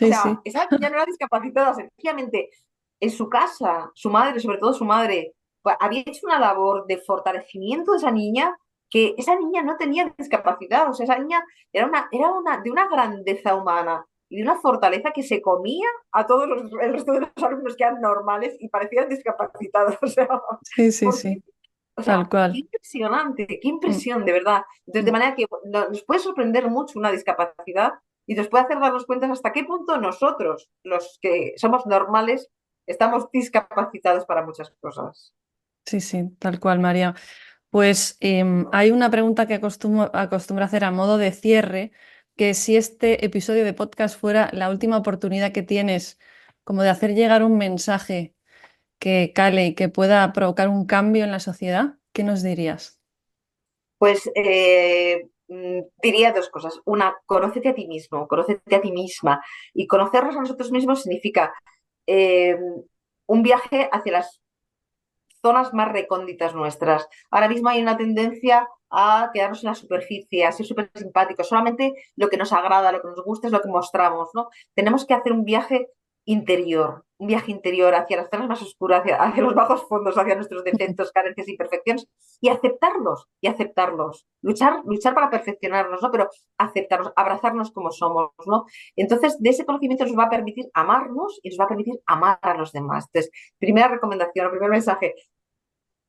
O Sí, sea, sí. esa niña no era discapacitada, sencillamente en su casa, su madre, sobre todo su madre, pues, había hecho una labor de fortalecimiento de esa niña que esa niña no tenía discapacidad. O sea, esa niña de una grandeza humana y de una fortaleza que se comía a todos el resto de los alumnos que eran normales y parecían discapacitados. O sea, Sí, sí, porque, sí. o Tal sea, qué cual. impresionante, qué Mm, impresión, de verdad. Entonces, de mm. manera que nos puede sorprender mucho una discapacidad y nos puede hacer darnos cuenta hasta qué punto nosotros, los que somos normales, estamos discapacitados para muchas cosas. Sí, sí, tal cual, María. Pues hay una pregunta que acostumbro a hacer a modo de cierre, que si este episodio de podcast fuera la última oportunidad que tienes como de hacer llegar un mensaje que cale y que pueda provocar un cambio en la sociedad, ¿qué nos dirías? Pues diría dos cosas. Una, conócete a ti mismo, conócete a ti misma. Y conocernos a nosotros mismos significa eh, un viaje hacia las zonas más recónditas nuestras. Ahora mismo hay una tendencia a quedarnos en la superficie, a ser súper simpáticos. Solamente lo que nos agrada, lo que nos gusta es lo que mostramos, ¿no? Tenemos que hacer un viaje interior hacia las zonas más oscuras, hacia los bajos fondos, hacia nuestros defectos, carencias e imperfecciones y aceptarlos. Luchar para perfeccionarnos, ¿no? Pero aceptarnos, abrazarnos como somos, ¿no? Entonces, de ese conocimiento nos va a permitir amarnos y nos va a permitir amar a los demás. Entonces, primera recomendación, primer mensaje,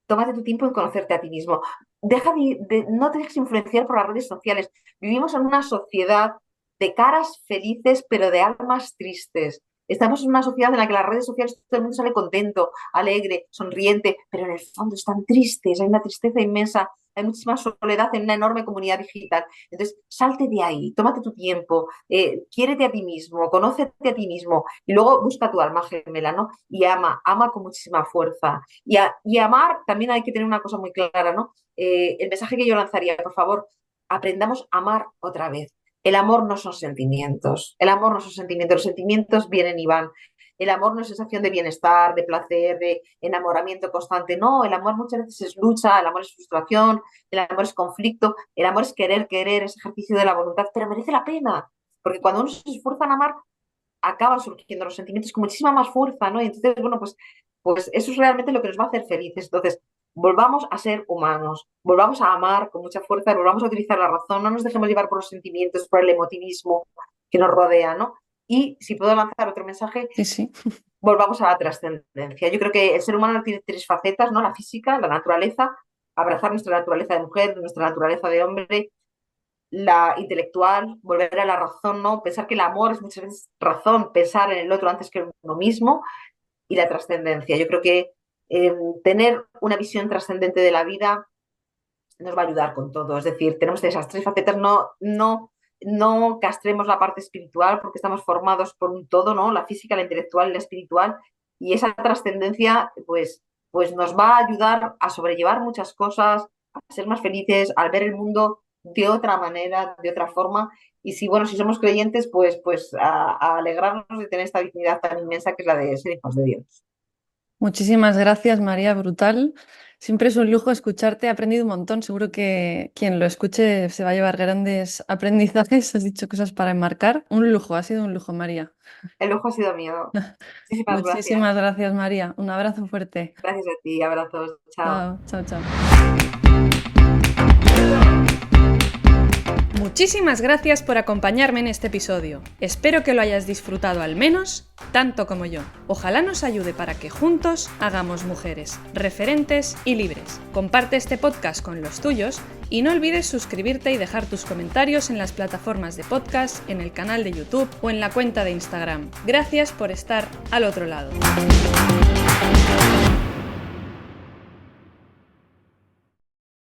tómate tu tiempo en conocerte a ti mismo. No te dejes influenciar por las redes sociales. Vivimos en una sociedad de caras felices, pero de almas tristes. Estamos en una sociedad en la que las redes sociales todo el mundo sale contento, alegre, sonriente, pero en el fondo están tristes, hay una tristeza inmensa, hay muchísima soledad en una enorme comunidad digital. Entonces, salte de ahí, tómate tu tiempo, quiérete a ti mismo, conócete a ti mismo y luego busca tu alma gemela, ¿no? Y ama con muchísima fuerza. Y amar también hay que tener una cosa muy clara, ¿no? El mensaje que yo lanzaría, por favor, aprendamos a amar otra vez. El amor no son sentimientos, el amor no son sentimientos, los sentimientos vienen y van. El amor no es sensación de bienestar, de placer, de enamoramiento constante. No, el amor muchas veces es lucha, el amor es frustración, el amor es conflicto, el amor es querer, es ejercicio de la voluntad, pero merece la pena. Porque cuando uno se esfuerza en amar, acaban surgiendo los sentimientos con muchísima más fuerza, ¿no? Y entonces, bueno, pues eso es realmente lo que nos va a hacer felices. Entonces, volvamos a ser humanos, volvamos a amar con mucha fuerza, volvamos a utilizar la razón, no nos dejemos llevar por los sentimientos, por el emotivismo que nos rodea, ¿no? Y si puedo lanzar otro mensaje, Sí, sí. volvamos a la trascendencia. Yo creo que el ser humano tiene tres facetas, ¿no? La física, la naturaleza abrazar nuestra naturaleza de mujer, nuestra naturaleza de hombre, la intelectual, volver a la razón, ¿no? Pensar que el amor es muchas veces razón, pensar en el otro antes que en uno mismo, y la trascendencia. Yo creo que tener una visión trascendente de la vida nos va a ayudar con todo. Es decir, tenemos esas tres facetas, no castremos la parte espiritual porque estamos formados por un todo, ¿no? La física, la intelectual y la espiritual. Y esa trascendencia, pues nos va a ayudar a sobrellevar muchas cosas, a ser más felices, al ver el mundo de otra manera, de otra forma. Y si, bueno, si somos creyentes, pues a alegrarnos de tener esta dignidad tan inmensa que es la de ser hijos de Dios. Muchísimas gracias, María, brutal. Siempre es un lujo escucharte, he aprendido un montón, seguro que quien lo escuche se va a llevar grandes aprendizajes, has dicho cosas para enmarcar. Un lujo, ha sido un lujo, María. El ojo ha sido mío. Muchísimas gracias. Muchísimas gracias, María. Un abrazo fuerte. Gracias a ti. Abrazos. Chao. Chao, chao, chao. Muchísimas gracias por acompañarme en este episodio. Espero que lo hayas disfrutado al menos tanto como yo. Ojalá nos ayude para que juntos hagamos mujeres referentes y libres. Comparte este podcast con los tuyos y no olvides suscribirte y dejar tus comentarios en las plataformas de podcast, en el canal de YouTube o en la cuenta de Instagram. Gracias por estar al otro lado.